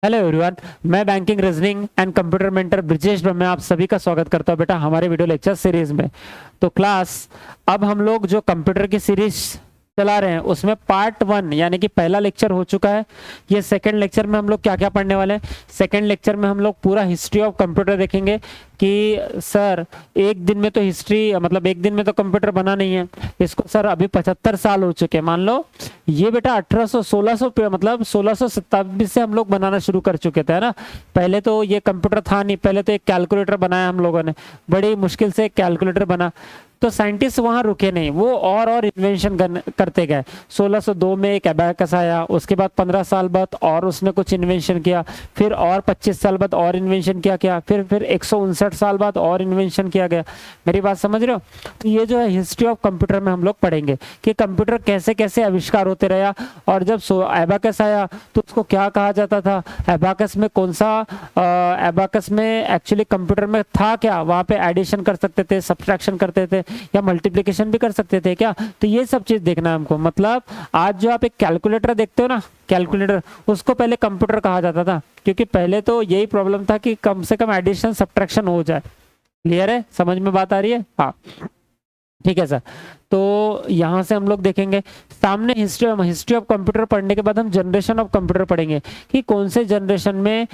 Hello everyone. मैं banking reasoning and computer mentor Brijesh Brahm आप सभी का स्वागत करता हूं बेटा हमारे वीडियो लेक्चर सीरीज में। तो क्लास, अब हम लोग जो कंप्यूटर की सीरीज चला रहे हैं उसमें पार्ट 1 यानी कि पहला लेक्चर हो चुका है। ये सेकंड लेक्चर में हम लोग क्या क्या पढ़ने वाले हैं। सेकंड लेक्चर में हम लोग पूरा हिस्ट्री ऑफ कंप्यूटर देखेंगे कि सर एक दिन में तो हिस्ट्री मतलब एक दिन में तो कंप्यूटर बना नहीं है। इसको सर अभी 75 साल हो चुके हैं। मान लो ये बेटा 1800 1600 पे मतलब 1600 शताब्दी से हम लोग बनाना शुरू कर चुके थे, है ना। पहले तो ये कंप्यूटर था नहीं, पहले तो एक कैलकुलेटर बनाया हम लोगों ने, बड़ी मुश्किल से एक कैलकुलेटर बना। तो साइंटिस्ट वहां रुके नहीं, वो और इन्वेंशन करते गए। 1602 में एक एबाकस आया, उसके बाद 15 साल बाद और उसने कुछ इन्वेंशन किया, फिर और 25 साल बाद और इन्वेंशन किया फिर 159 60 साल बाद और इन्वेंशन किया गया। मेरी बात समझ रहे हो। तो ये जो है हिस्ट्री ऑफ कंप्यूटर में हम लोग पढ़ेंगे कि कंप्यूटर कैसे कैसे आविष्कार होते रहा, और जब एबाकस आया तो उसको क्या कहा जाता था, एबाकस में कौन सा एबाकस में एक्चुअली कंप्यूटर में था क्या, वहां पे एडिशन कर सकते थे, सब्ट्रैक्शन करते थे या मल्टीप्लिकेशन भी कर सकते थे क्या। तो ये सब चीज देखना है हमको। मतलब आज जो आप एक कैलकुलेटर देखते हो ना, कैलकुलेटर, उसको पहले कंप्यूटर कहा जाता था, क्योंकि पहले तो यही प्रॉब्लम था कि कम से कम एडिशन सब्ट्रैक्शन हो जाए। क्लियर है, समझ में बात आ रही है। हाँ ठीक है सर। तो यहाँ से हम लोग देखेंगे सामने हिस्ट्री ऑफ कंप्यूटर पढ़ने के बाद हम जनरेशन ऑफ कंप्यूटर पढ़ेंगे कि कौन से जनरेशन में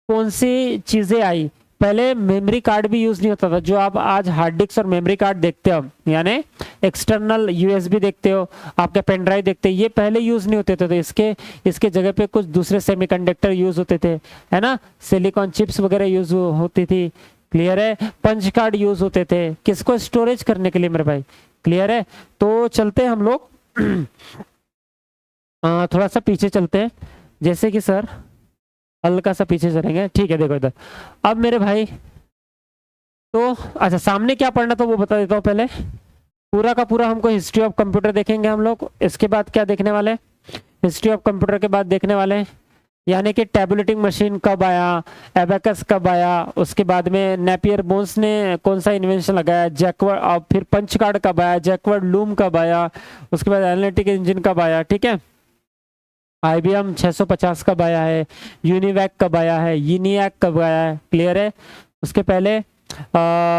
कौन सी चीजें आई। पहले मेमोरी कार्ड भी यूज नहीं होता था, जो आप आज हार्ड डिस्क और मेमोरी कार्ड देखते हो, यानी एक्सटर्नल यूएसबी देखते हो, आपके पेन ड्राइव देखते हो, ये पहले यूज नहीं होते थे। तो इसके जगह पे कुछ दूसरे सेमीकंडक्टर यूज होते थे, है ना। सिलिकॉन चिप्स वगैरह यूज होती थी। क्लियर है। पंच कार्ड यूज होते थे, किसको, स्टोरेज करने के लिए मेरे भाई। क्लियर है। तो चलते हैं हम लोग थोड़ा सा पीछे चलते हैं, जैसे कि सर हल्का सा पीछे चलेंगे। ठीक है, देखो इधर। अब मेरे भाई तो अच्छा, सामने क्या पढ़ना था वो बता देता हूँ पहले। पूरा का पूरा हमको हिस्ट्री ऑफ कंप्यूटर देखेंगे हम लोग। इसके बाद क्या देखने वाले, हिस्ट्री ऑफ कंप्यूटर के बाद देखने वाले हैं यानी कि टैबुलेटिंग मशीन कब आया, एबाकस कब आया, उसके बाद में नेपियर बोन्स ने कौन सा इन्वेंशन लगाया, जैकवर्ड, और फिर पंच कार्ड कब आया, जैकवर्ड लूम कब आया, उसके बाद एनालिटिक इंजन कब आया। ठीक है। IBM 650 कब आया है, यूनिवैक कब आया है, यूनियाक कब आया है। क्लियर है। उसके पहले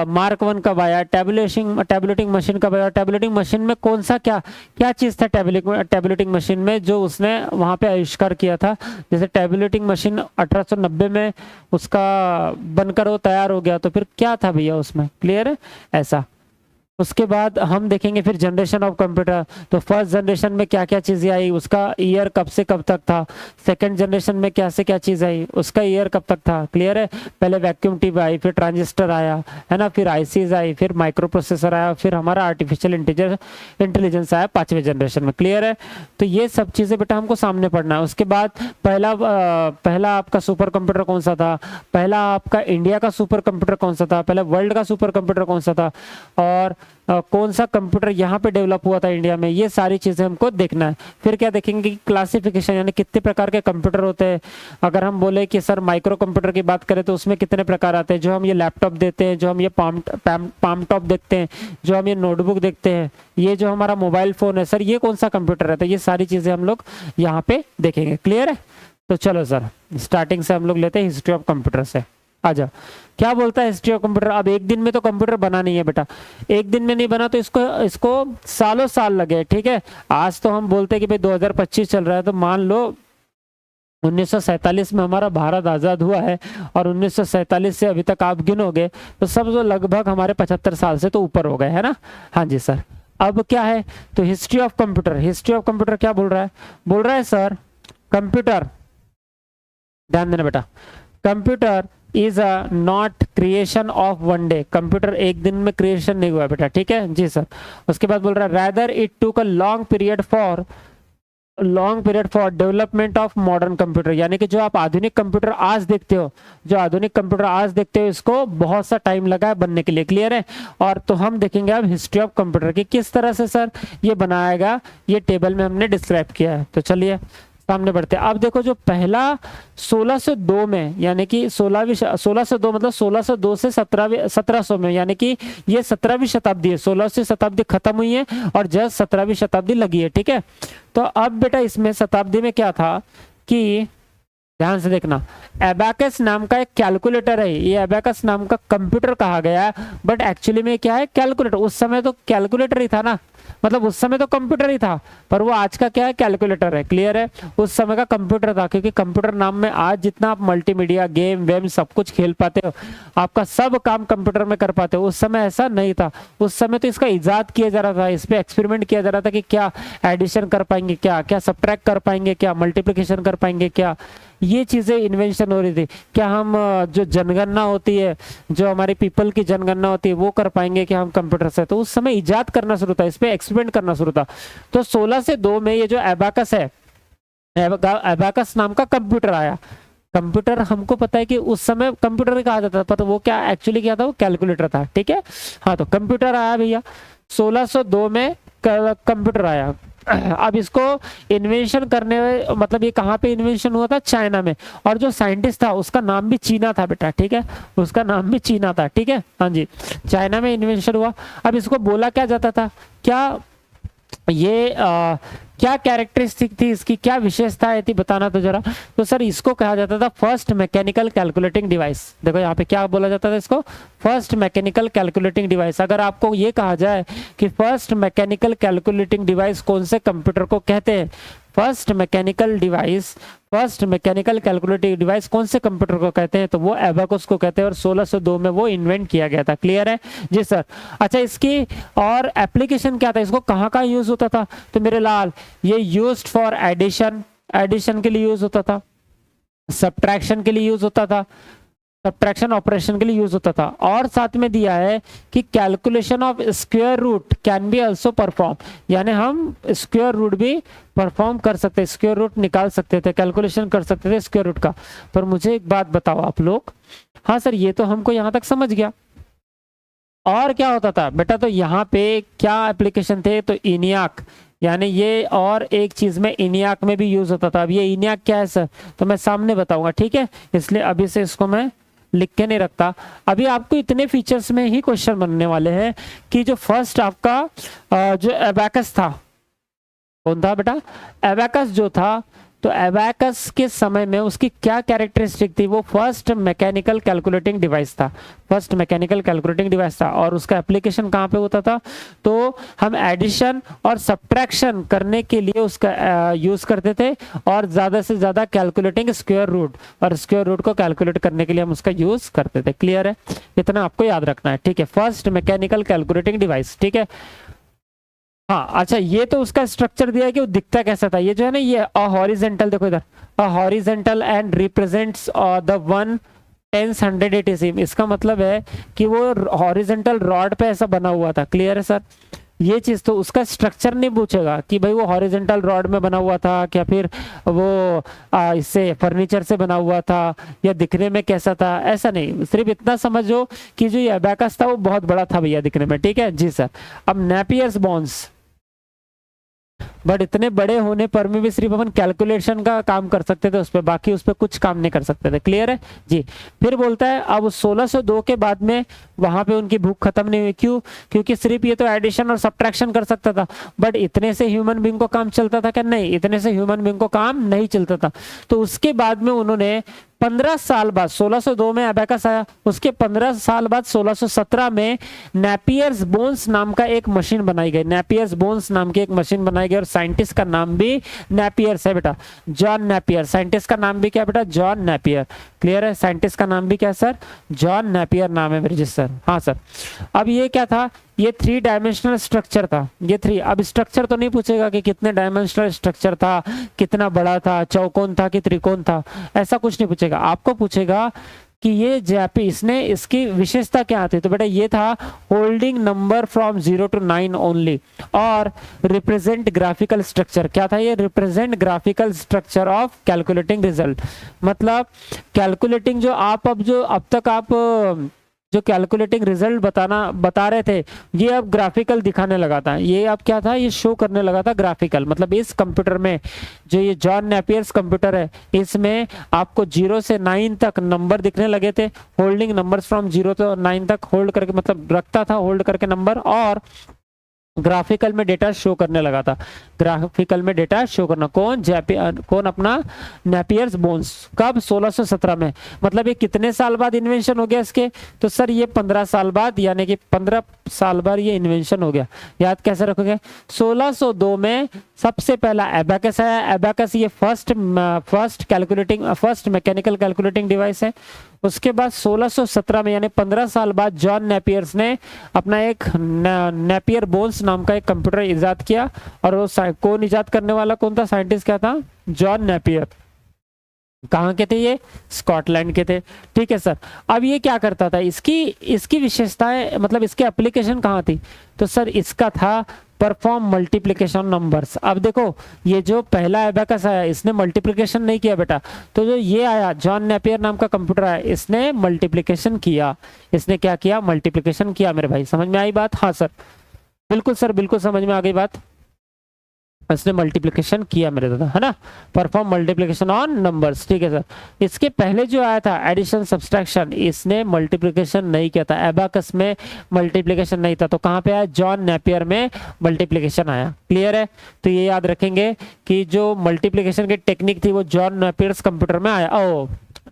मार्क 1 कब आया, टैबुलेटिंग मशीन कब आया, टैबुलेटिंग मशीन में कौन सा क्या क्या चीज़ था टैबुलेटिंग मशीन में जो उसने वहाँ पे आविष्कार किया था। जैसे टैबुलेटिंग मशीन 1890 में उसका बनकर वो तैयार हो गया, तो फिर क्या था भैया उसमें। क्लियर है ऐसा। उसके बाद हम देखेंगे फिर जनरेशन ऑफ कंप्यूटर। तो फर्स्ट जनरेशन में क्या क्या चीज़ें आई, उसका ईयर कब से कब तक था। सेकंड जनरेशन में क्या से क्या चीज़ आई, उसका ईयर कब तक था। क्लियर है। पहले वैक्यूम ट्यूब आई, फिर ट्रांजिस्टर आया, है ना, फिर आईसीज आई, फिर माइक्रो प्रोसेसर आया, फिर हमारा आर्टिफिशियल इंटेलिजेंस आया 5वें जनरेशन में। क्लियर है। तो ये सब चीज़ें बेटा हमको सामने पढ़ना है। उसके बाद पहला आपका सुपर कंप्यूटर कौन सा था, पहला आपका इंडिया का सुपर कंप्यूटर कौन सा था, पहला वर्ल्ड का सुपर कंप्यूटर कौन सा था, और कौन सा कंप्यूटर यहाँ पे डेवलप हुआ था इंडिया में। ये सारी चीजें हमको देखना है। फिर क्या देखेंगे कि क्लासिफिकेशन यानी कितने प्रकार के कंप्यूटर होते हैं। अगर हम बोले कि सर माइक्रो कंप्यूटर की बात करें तो उसमें कितने प्रकार आते हैं, जो हम ये लैपटॉप देते हैं, जो हम ये पाम टॉप देखते हैं, जो हम ये नोटबुक देखते हैं, ये जो हमारा मोबाइल फोन है, सर ये कौन सा कंप्यूटर है। तो ये सारी चीजें हम लोग यहाँ पे देखेंगे। क्लियर है। तो चलो सर स्टार्टिंग से हम लोग लेते हैं हिस्ट्री ऑफ कंप्यूटर से। आ जाओ। क्या बोलता है हिस्ट्री ऑफ कंप्यूटर। अब एक दिन में तो कंप्यूटर बना नहीं है बेटा, एक दिन में नहीं बना तो इसको सालों साल लगे। ठीक है। आज तो हम बोलते हैं कि भाई 2025 चल रहा है, तो मान लो 1947 में हमारा भारत आज़ाद हुआ है, और 1947 से अभी तक आप गिनोगे तो सब जो लगभग हमारे 75 साल से तो ऊपर हो गए, है ना। हाँ जी सर। अब क्या है, तो history of computer, history of computer क्या बोल रहा है, बोल रहा है सर कंप्यूटर, ध्यान देना बेटा, computer is a not creation of one day. Computer एक दिन में क्रिएशन नहीं हुआ बेटा। ठीक है जी सर। उसके बाद बोल रहा है rather it took a long period for development of modern computer. यानी कि जो आप आधुनिक कंप्यूटर आज देखते हो, जो आधुनिक कंप्यूटर आज देखते हो, इसको बहुत सा टाइम लगा है बनने के लिए। क्लियर है। और तो हम देखेंगे अब हिस्ट्री ऑफ कंप्यूटर की किस तरह से सर ये बनाएगा, ये टेबल में हमने डिस्क्राइब किया है। तो चलिए सामने बढ़ते हैं। अब देखो जो पहला 1602 में, यानी कि 1602 मतलब 1602 से 1700 में, यानी कि ये 17वीं शताब्दी है। 16वीं शताब्दी खत्म हुई है और जस्ट 17वीं शताब्दी लगी है। ठीक है। तो अब बेटा इसमें शताब्दी में क्या था कि ध्यान से देखना, एबाकस नाम का एक कैलकुलेटर है, ये एबाकस नाम का कंप्यूटर कहा गया है, बट एक्चुअली में क्या है, कैलकुलेटर। उस समय तो कैलकुलेटर ही था ना, मतलब उस समय तो कंप्यूटर ही था, पर वो आज का क्या है, कैलकुलेटर है। क्लियर है, उस समय का कंप्यूटर था, क्योंकि कंप्यूटर नाम में आज जितना आप मल्टीमीडिया गेम वेम सब कुछ खेल पाते हो, आपका सब काम कंप्यूटर में कर पाते हो, उस समय ऐसा नहीं था। उस समय तो इसका इजाद किया जा रहा था, इस पे एक्सपेरिमेंट किया जा रहा था कि क्या एडिशन कर पाएंगे, क्या क्या सब्ट्रैक्ट कर पाएंगे, क्या मल्टीप्लिकेशन कर पाएंगे, क्या ये चीजें इन्वेंशन हो रही थी। क्या हम जो जनगणना होती है, जो हमारी पीपल की जनगणना होती है, वो कर पाएंगे क्या हम कंप्यूटर से। तो उस समय इजाद करना शुरू था, इस पे एक्सपेरिमेंट करना शुरू था। तो 16 से 2 में ये जो एबाकस है, एबाकस नाम का कंप्यूटर आया। कंप्यूटर हमको पता है कि उस समय कंप्यूटर कहा जाता था, पर वो क्या एक्चुअली क्या था, वो कैलकुलेटर था। ठीक है, हाँ, तो कंप्यूटर आया भैया 1602 में, कंप्यूटर आया। अब इसको इन्वेंशन करने, मतलब ये कहाँ पे इन्वेंशन हुआ था, चाइना में। और जो साइंटिस्ट था उसका नाम भी चीना था बेटा, ठीक है, उसका नाम भी चीना था। ठीक है, हाँ जी, चाइना में इन्वेंशन हुआ। अब इसको बोला क्या जाता था, क्या ये क्या कैरेक्टरिस्टिक थी इसकी, क्या विशेषता थी, बताना तो जरा। तो सर इसको कहा जाता था फर्स्ट मैकेनिकल कैलकुलेटिंग डिवाइस। देखो यहाँ पे क्या बोला जाता था इसको, फर्स्ट मैकेनिकल कैलकुलेटिंग डिवाइस। अगर आपको ये कहा जाए कि फर्स्ट मैकेनिकल कैलकुलेटिंग डिवाइस कौन से कंप्यूटर को कहते हैं, first mechanical device, first mechanical calculative device कौन से कंप्यूटर को कहते हैं, तो वो एबाकस को कहते हैं, और 1602 में वो इन्वेंट किया गया था। क्लियर है जी सर। अच्छा, इसकी और एप्लीकेशन क्या था, इसको कहाँ कहाँ यूज होता था, तो मेरे लाल ये यूज्ड फॉर एडिशन, एडिशन के लिए यूज होता था, सब्ट्रैक्शन के लिए यूज होता था, सब्ट्रैक्शन ऑपरेशन के लिए यूज होता था, और साथ में दिया है कि calculation of square root can be also perform, यानी हम स्क्वायर रूट भी परफॉर्म कर सकते, स्क्वायर रूट निकाल सकते थे, कैलकुलेशन कर सकते थे स्क्वायर रूट का। पर मुझे एक बात बताओ आप लोग, हाँ सर ये तो हमको यहाँ तक समझ गया, और क्या होता था बेटा, तो यहाँ पे क्या एप्लीकेशन थे, तो इनियाक, यानी ये और एक चीज में इनियाक में भी यूज होता था। अब ये इनियाक क्या है सर, तो मैं सामने बताऊंगा, ठीक है, इसलिए अभी से इसको मैं लिख के नहीं रखता। अभी आपको इतने फीचर्स में ही क्वेश्चन बनने वाले हैं कि जो फर्स्ट आपका जो एबाकस था, कौन था बेटा, एबाकस जो था, तो एबाकस के समय में उसकी क्या कैरेक्टरिस्टिक थी, वो फर्स्ट मैकेनिकल कैलकुलेटिंग डिवाइस था, फर्स्ट मैकेनिकल कैलकुलेटिंग डिवाइस था। और उसका एप्लीकेशन कहाँ पे होता था, तो हम एडिशन और सब्ट्रैक्शन करने के लिए उसका यूज करते थे, और ज्यादा से ज्यादा कैलकुलेटिंग स्क्वायर रूट, और स्क्वायर रूट को कैलकुलेट करने के लिए हम उसका यूज करते थे। क्लियर है, इतना आपको याद रखना है, ठीक है, फर्स्ट मैकेनिकल कैलकुलेटिंग डिवाइस। ठीक है, हाँ अच्छा, ये तो उसका स्ट्रक्चर दिया है कि वो दिखता कैसा था। ये जो है ना, ये हॉरिजेंटल, देखो इधर, हॉरिजेंटल एंड रिप्रेजेंट्स द 1/1080। इसका मतलब है कि वो हॉरिजेंटल रॉड पे ऐसा बना हुआ था। क्लियर है सर, ये चीज तो उसका स्ट्रक्चर नहीं पूछेगा कि भाई वो हॉरिजेंटल रॉड में बना हुआ था, क्या फिर वो इससे फर्नीचर से बना हुआ था, या दिखने में कैसा था, ऐसा नहीं। सिर्फ इतना समझो कि जो ये एबाकस था वो बहुत बड़ा था भैया दिखने में। ठीक है जी सर। अब नेपियर्स बोन्स, बट इतने बड़े होने पर में भी सिर्फ अपन कैलकुलेशन का काम कर सकते थे उस पर, बाकी उस पर कुछ काम नहीं कर सकते थे। क्लियर है जी। फिर बोलता है अब 1602 के बाद में वहां पे उनकी भूख खत्म नहीं हुई। क्यों, क्योंकि सिर्फ ये तो एडिशन और सब्ट्रैक्शन कर सकता था, बट इतने से ह्यूमन बींग को काम चलता था क्या, नहीं, इतने से ह्यूमन बींग को काम नहीं चलता था। तो उसके बाद में उन्होंने 15 साल बाद, 1602 में एबाकस आया, उसके 15 साल बाद 1617 में नेपियर्स बोन्स नाम का एक मशीन बनाई गई, नेपियर्स बोन्स नाम की एक मशीन बनाई गई, और साइंटिस्ट का नाम भी नेपियर्स है बेटा, जॉन नेपियर। साइंटिस्ट का नाम भी क्या बेटा, जॉन नेपियर। क्लियर है, साइंटिस्ट का नाम भी क्या सर, जॉन नेपियर नाम है मेरे जी सर। हाँ सर। अब ये क्या था, ये 3 डायमेंशनल स्ट्रक्चर था, ये 3। अब स्ट्रक्चर तो नहीं पूछेगा कि कितने डायमेंशनल स्ट्रक्चर था, कितना बड़ा था, चौकोन था कि त्रिकोण था, ऐसा कुछ नहीं पूछेगा। आपको पूछेगा कि ये जैपी, इसने, इसकी विशेषता क्या थी, तो बेटा ये था holding number from 0 to 9 only, और रिप्रेजेंट ग्राफिकल स्ट्रक्चर। क्या था ये, represent graphical structure of calculating result. मतलब कैलकुलेटिंग जो आप अब तक आप जो कैलकुलेटिंग रिजल्ट बता रहे थे, ये अब ग्राफिकल दिखाने लगा था। ये अब क्या था, ये शो करने लगा था ग्राफिकल। मतलब इस कंप्यूटर में, जो ये जॉन नेपियर्स कंप्यूटर है, इसमें आपको 0 से 9 तक नंबर दिखने लगे थे, होल्डिंग नंबर्स फ्रॉम 0 to 9 तक होल्ड करके, मतलब रखता था होल्ड करके नंबर, और ग्राफिकल में डेटा शो करने लगा था। ग्राफिकल में डेटा शो करना, कौन अपना नेपियर्स बोन्स, कब 1617 में। मतलब ये कितने साल बाद इन्वेंशन हो गया इसके, तो सर ये 15 साल बाद, यानी कि 15 साल बाद ये इन्वेंशन हो गया। याद कैसे रखोगे, 1602 में सबसे पहला एबाकस आया। एबाकस ये फर्स्ट मैकेनिकल कैलकुलेटिंग डिवाइस है। उसके बाद 1617 में यानी 15 साल बाद जॉन नेपियर्स ने अपना एक नेपियर बोन्स नाम का एक कंप्यूटर इजाद किया। और वो कौन इजाद करने वाला कौन था, साइंटिस्ट क्या था, जॉन नेपियर। कहाँ के थे ये, स्कॉटलैंड के थे। ठीक है सर। अब ये क्या करता था, इसकी विशेषताएं, मतलब इसके एप्लीकेशन कहाँ थी, तो सर इसका था परफॉर्म मल्टीप्लिकेशन नंबर्स। अब देखो ये जो पहला एबाकस आया इसने मल्टीप्लिकेशन नहीं किया बेटा, तो जो ये आया जॉन नेपियर नाम का कंप्यूटर आया इसने मल्टीप्लिकेशन किया। इसने क्या किया, मल्टीप्लिकेशन किया। मेरे भाई समझ में आई बात, हाँ सर बिल्कुल सर, बिल्कुल समझ में आ गई बात। इसने मल्टीप्लिकेशन किया मेरे दादा, है ना, परफॉर्म मल्टीप्लिकेशन ऑन नंबर्स। ठीक है सर। इसके पहले जो आया था एडिशन सब्सट्रैक्शन, इसने मल्टीप्लिकेशन नहीं किया था। एबाकस में मल्टीप्लिकेशन नहीं था, तो कहाँ पे आया, जॉन नेपियर में मल्टीप्लिकेशन आया। क्लियर है। तो ये याद रखेंगे कि जो मल्टीप्लिकेशन की टेक्निक थी वो जॉन नेपियर्स कंप्यूटर में आया,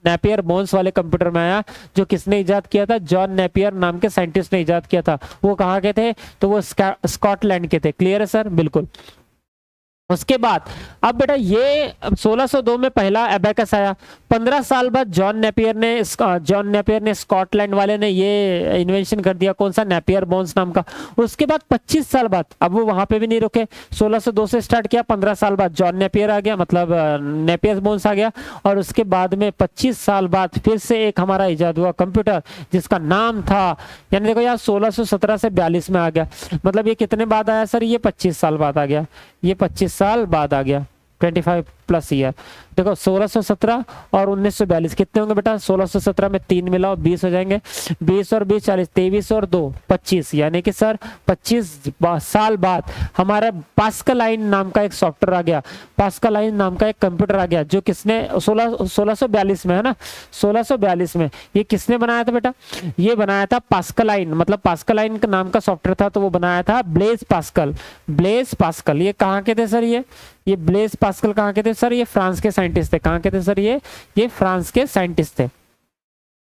नेपियर बोन्स वाले कंप्यूटर में आया, जो किसने इजाद किया था, जॉन नेपियर नाम के साइंटिस्ट ने इजाद किया था। वो कहाँ के थे, तो वो स्कॉटलैंड के थे। क्लियर है सर, बिल्कुल। उसके बाद अब बेटा ये 1602 में पहला एबाकस आया। 15 साल बाद जॉन नेपियर ने स्कॉटलैंड वाले ने ये इन्वेंशन कर दिया, कौन सा, नेपियर बोन्स नाम का। उसके बाद 25 साल बाद, अब वो वहां पे भी नहीं रुके, 1602 से स्टार्ट किया, 15 साल बाद जॉन नेपियर आ गया, मतलब नेपियर बोन्स आ गया। और उसके बाद में 25 साल बाद फिर से एक हमारा इजाद हुआ कंप्यूटर, जिसका नाम था, यानी देखो यार 1617 से 42 में आ गया, मतलब ये कितने बाद आया सर, ये 25 साल बाद आ गया, ये 25 साल बाद आ गया, 25 प्लस ईयर। देखो 1617 और 1942 कितने होंगे बेटा, 1617 में 3 मिलाओ 20 हो जाएंगे, 20 और 20 40, 23 और 2 25, यानी कि सर 25 साल बाद हमारा पास्कलाइन नाम का एक सॉफ्टवेयर आ गया, पास्कलाइन नाम का एक कंप्यूटर आ गया, जो किसने 1642 में, है ना, 1642 में ये किसने बनाया था बेटा, ये बनाया था पास्कलाइन, मतलब पास्कलाइन का नाम का सॉफ्टवेयर था, तो वो बनाया था ब्लेज पास्कल। ये कहाँ के थे सर, ये ब्लेज पास्कल कहाँ के थे सर, ये फ्रांस के साइंटिस्ट थे। कहाँ के थे सर, ये फ्रांस के साइंटिस्ट थे,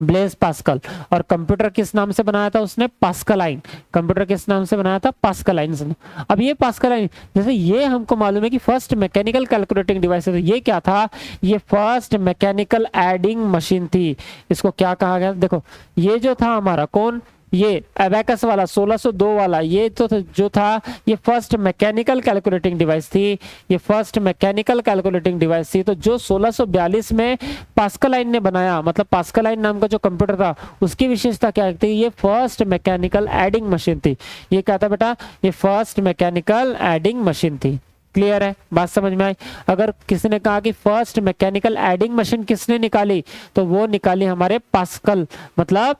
ब्लेज पास्कल। और कंप्यूटर किस नाम से बनाया था उसने, पास्कलाइन। कंप्यूटर किस नाम से बनाया था, पास्कलाइन। अब ये पास्कलाइन, जैसे ये हमको मालूम है कि फर्स्ट मैकेनिकल कैलकुलेटिंग डिवाइस है, तो ये क्या था, ये फर्स्ट मैकेनिकल एडिंग मशीन थी। इसको क्या कहा गया, देखो ये जो था हमारा कौन, ये एबाकस वाला 1602 वाला, ये तो जो था ये फर्स्ट मैकेनिकल कैलकुलेटिंग डिवाइस थी, ये फर्स्ट मैकेनिकल कैलकुलेटिंग डिवाइस थी। तो जो 1642 में पास्कलाइन ने बनाया, मतलब पास्कलाइन नाम का जो कंप्यूटर था, उसकी विशेषता क्या थी, ये फर्स्ट मैकेनिकल एडिंग मशीन थी। ये क्या था बेटा, ये फर्स्ट मैकेनिकल एडिंग मशीन थी। क्लियर है, बात समझ में आई। अगर किसी ने कहा कि फर्स्ट मैकेनिकल एडिंग मशीन किसने निकाली, तो वो निकाली हमारे पास्कल, मतलब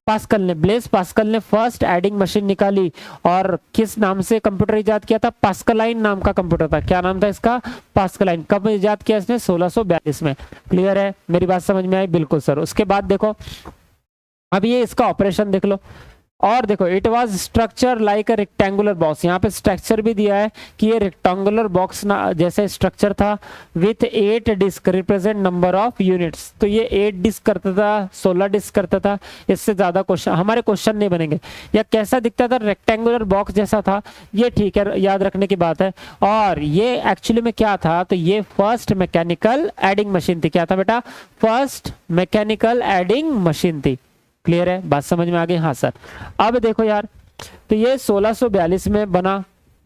पास्कल ने, ब्लेज पास्कल ने फर्स्ट एडिंग मशीन निकाली। और किस नाम से कंप्यूटर इजाद किया था, पास्कलाइन नाम का कंप्यूटर था। क्या नाम था इसका, पास्कलाइन। कब इजाद किया इसने, 1642 में। क्लियर है, मेरी बात समझ में आई, बिल्कुल सर। उसके बाद देखो अब ये इसका ऑपरेशन देख लो, और देखो it was structure like a rectangular box. यहाँ पे स्ट्रक्चर भी दिया है कि ये रेक्टेंगुलर बॉक्स जैसे स्ट्रक्चर था, with 8 disc represent number of units. तो ये 8 डिस्क करता था, 16 डिस्क करता था, इससे ज्यादा क्वेश्चन हमारे क्वेश्चन नहीं बनेंगे। या कैसा दिखता था, रेक्टेंगुलर बॉक्स जैसा था, ये ठीक है, याद रखने की बात है। और ये एक्चुअली में क्या था, तो ये फर्स्ट मैकेनिकल एडिंग मशीन थी। क्या था बेटा, फर्स्ट मैकेनिकल एडिंग मशीन थी। क्लियर है, बात समझ में आ गई, हाँ सर। अब देखो यार, तो ये 1642 में बना,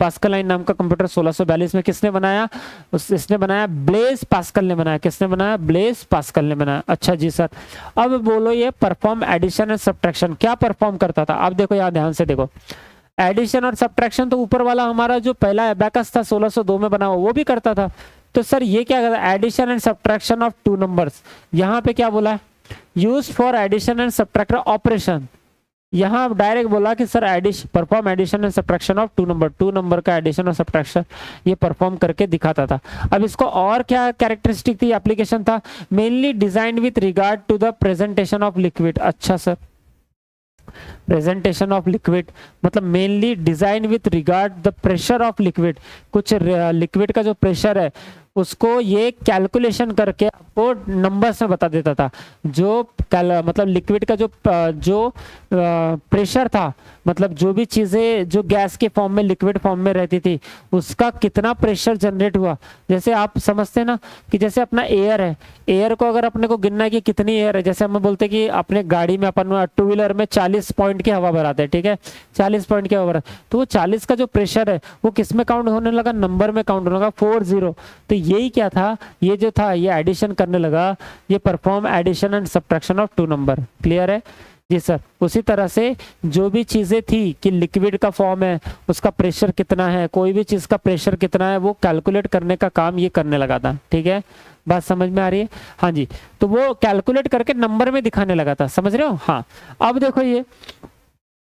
पास्कलाइन नाम का कंप्यूटर 1642 में किसने बनाया, इसने बनाया ब्लेज पास्कल ने बनाया। किसने बनाया, ब्लेज पास्कल ने बनाया। अच्छा जी सर। अब बोलो ये परफॉर्म एडिशन एंड सब्ट्रैक्शन क्या परफॉर्म करता था। अब देखो यार ध्यान से देखो, एडिशन और सब्ट्रैक्शन तो ऊपर वाला हमारा जो पहला एबाकस था 1602 में बना हुआ वो भी करता था। तो सर ये क्या करता है, addition and subtraction of 2 numbers. यहाँ पे क्या बोला है, use for addition and subtraction operation. यहाँ डायरेक्ट बोला कि sir perform addition and subtraction of 2 number का एडिशन और सब्ट्रैक्शन ये परफॉर्म करके दिखाता था। अब इसको और क्या कैरेक्टरिस्टिक थी, एप्लीकेशन था, mainly design with regard to the presentation of liquid. अच्छा सर, प्रेजेंटेशन ऑफ लिक्विड मतलब mainly design with regard the pressure of liquid, कुछ लिक्विड का जो प्रेशर है उसको ये कैलकुलेशन करके आपको नंबर्स में बता देता था। जो मतलब लिक्विड का जो प्रेशर था, मतलब जो भी चीज़ें जो गैस के फॉर्म में लिक्विड फॉर्म में रहती थी उसका कितना प्रेशर जनरेट हुआ। जैसे आप समझते हैं ना कि जैसे अपना एयर है, एयर को अगर अपने को गिनना है कि कितनी एयर है, जैसे हम बोलते हैं कि अपने गाड़ी में अपन टू व्हीलर में 40 पॉइंट की हवा भराते हैं, ठीक है 40 पॉइंट की हवा भराते, तो वो 40 का जो प्रेशर है वो किस में काउंट होने लगा, नंबर में काउंट होने लगा 40। तो यही क्या था, ये जो था ये एडिशन करने लगा, ये perform addition and subtraction of two number. Clear है जी सर। उसी तरह से जो भी चीजें थी कि लिक्विड का फॉर्म है उसका प्रेशर कितना है, कोई भी चीज का प्रेशर कितना है वो कैलकुलेट करने का काम ये करने लगा था। ठीक है, बात समझ में आ रही है? हाँ जी, तो वो कैलकुलेट करके नंबर में दिखाने लगा था, समझ रहे हो? हाँ, अब देखो ये,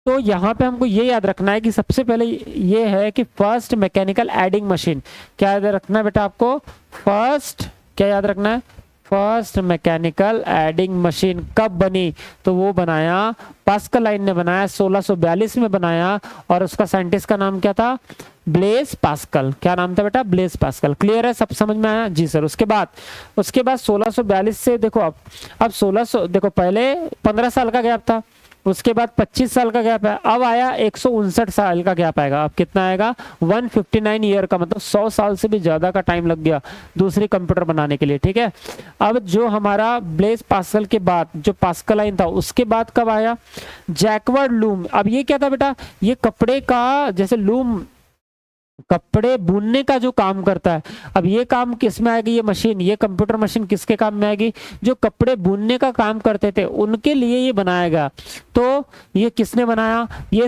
तो यहाँ पे हमको ये याद रखना है कि सबसे पहले ये है कि फर्स्ट मैकेनिकल एडिंग मशीन, क्या याद रखना है बेटा आपको? फर्स्ट क्या याद रखना है? फर्स्ट मैकेनिकल एडिंग मशीन कब बनी? तो वो बनाया पास्कलाइन ने बनाया, 1642 में बनाया, और उसका साइंटिस्ट का नाम क्या था? Blaise Pascal. क्या नाम था बेटा? Blaise Pascal. क्लियर है, सब समझ में आया जी सर। उसके बाद 1642 से देखो अब 1600 देखो, पहले 15 साल का गैप था, उसके बाद 25 साल का गैप है, अब आया 159 साल का गैप आएगा। अब कितना आएगा? 159 ईयर का, मतलब 100 साल से भी ज्यादा का टाइम लग गया दूसरी कंप्यूटर बनाने के लिए। ठीक है, अब जो हमारा ब्लेस पास्कल के बाद जो पास्कलाइन था उसके बाद कब आया? Jacquard loom. अब ये क्या था बेटा? ये कपड़े का, जैसे लूम कपड़े बुनने का जो काम करता है, अब ये काम किस में आएगी? ये मशीन, ये कंप्यूटर मशीन किसके काम में आएगी? जो कपड़े बुनने का काम करते थे उनके लिए ये बनाया गया। तो ये किसने बनाया? ये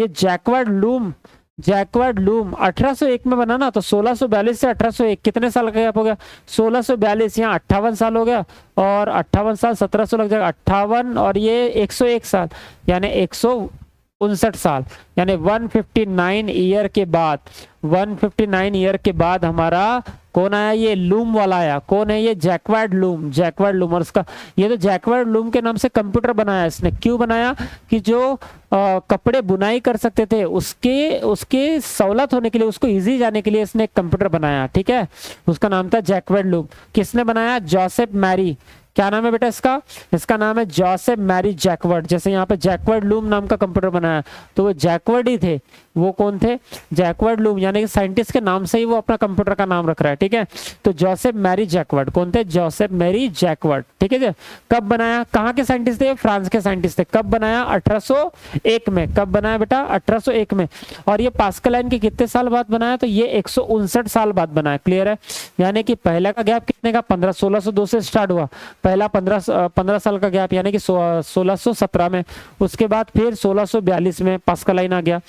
जैकवर्ड लूम 1801 में बना ना, तो 1642 से 1801 कितने साल का गैप हो गया? 1642, यहाँ 58 साल हो गया, और 58 साल 1700 लग जाएगा, 58 और ये 101 साल, यानी 159 साल, यानी 159 ईयर के बाद, 159 ईयर के बाद हमारा कौन आया? ये लूम वाला आया। कौन है ये? Jacquard loom. जैकवर्ड लूम, और उसका ये तो जैकवर्ड लूम के नाम से कंप्यूटर बनाया इसने। क्यों बनाया? कि जो कपड़े बुनाई कर सकते थे उसके सहूलत होने के लिए, उसको इजी जाने के लिए इसने एक कंप्यूटर बनाया। ठीक है, उसका नाम था जैकवर्ड लूम। किसने बनाया? Joseph Marie. क्या नाम है बेटा इसका? इसका नाम है जोसेफ मैरी जैकवर्ड। जैसे यहाँ पे जैकवर्ड लूम नाम का कंप्यूटर बनाया, तो वो जैकवर्ड ही थे। वो कौन थे? जैकवर्ड लूम, यानी कि साइंटिस्ट के नाम से ही वो अपना कंप्यूटर का नाम रख रहा है। ठीक है, तो जोसेफ मैरी जैकवर्ड कौन थे? Joseph Marie Jacquard. ठीक है जी। कब बनाया? कहाँ के साइंटिस्ट थे? फ्रांस के साइंटिस्ट थे। कब बनाया? 1801 में। कब बनाया बेटा? 1801 में। और ये पास्कलाइन के कितने साल बाद बनाया? तो ये 159 साल बाद बनाया। क्लियर है, यानी कि पहला का गैप कितने का? 1602 से स्टार्ट हुआ, पहला 15 साल का गैप, यानी कि 1617 में। उसके बाद फिर 1642 में पास्कलाइन आ गया।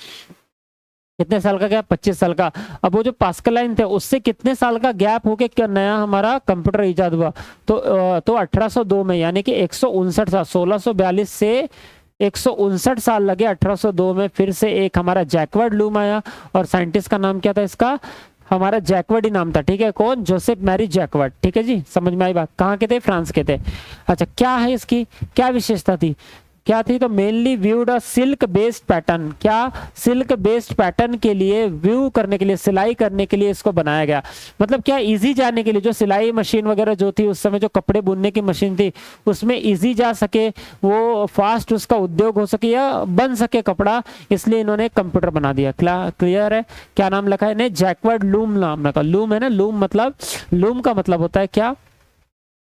कितने साल का गैप? 25 साल का। अब वो जो पास्कलाइन थे उससे कितने साल का गैप होके क्या नया हमारा कंप्यूटर इजाद हुआ? तो 1802 में, यानी कि 159 साल, 1642 से 159 साल लगे 1802 में। फिर से एक हमारा जैकवर्ड लूम आया, और साइंटिस्ट का नाम क्या था इसका? हमारा जैकवर्ड ही नाम था। ठीक है, कौन? Joseph Marie Jacquard. ठीक है जी, समझ में आई बात? कहाँ के थे? फ्रांस के थे। अच्छा, क्या है इसकी क्या विशेषता थी? क्या थी? तो mainly viewed silk based pattern. क्या? सिल्क बेस्ड पैटर्न के लिए, व्यू करने के लिए, सिलाई करने के लिए इसको बनाया गया। मतलब क्या? इजी जाने के लिए, जो सिलाई मशीन वगैरह जो थी उस समय, जो कपड़े बुनने की मशीन थी, उसमें इजी जा सके, वो फास्ट उसका उद्योग हो सके या बन सके कपड़ा, इसलिए इन्होंने कंप्यूटर बना दिया। क्लियर है? क्या नाम लिखा है इन्हें? जैकवर्ड लूम नाम रखा। लूम है ना, लूम मतलब, लूम का मतलब होता है क्या?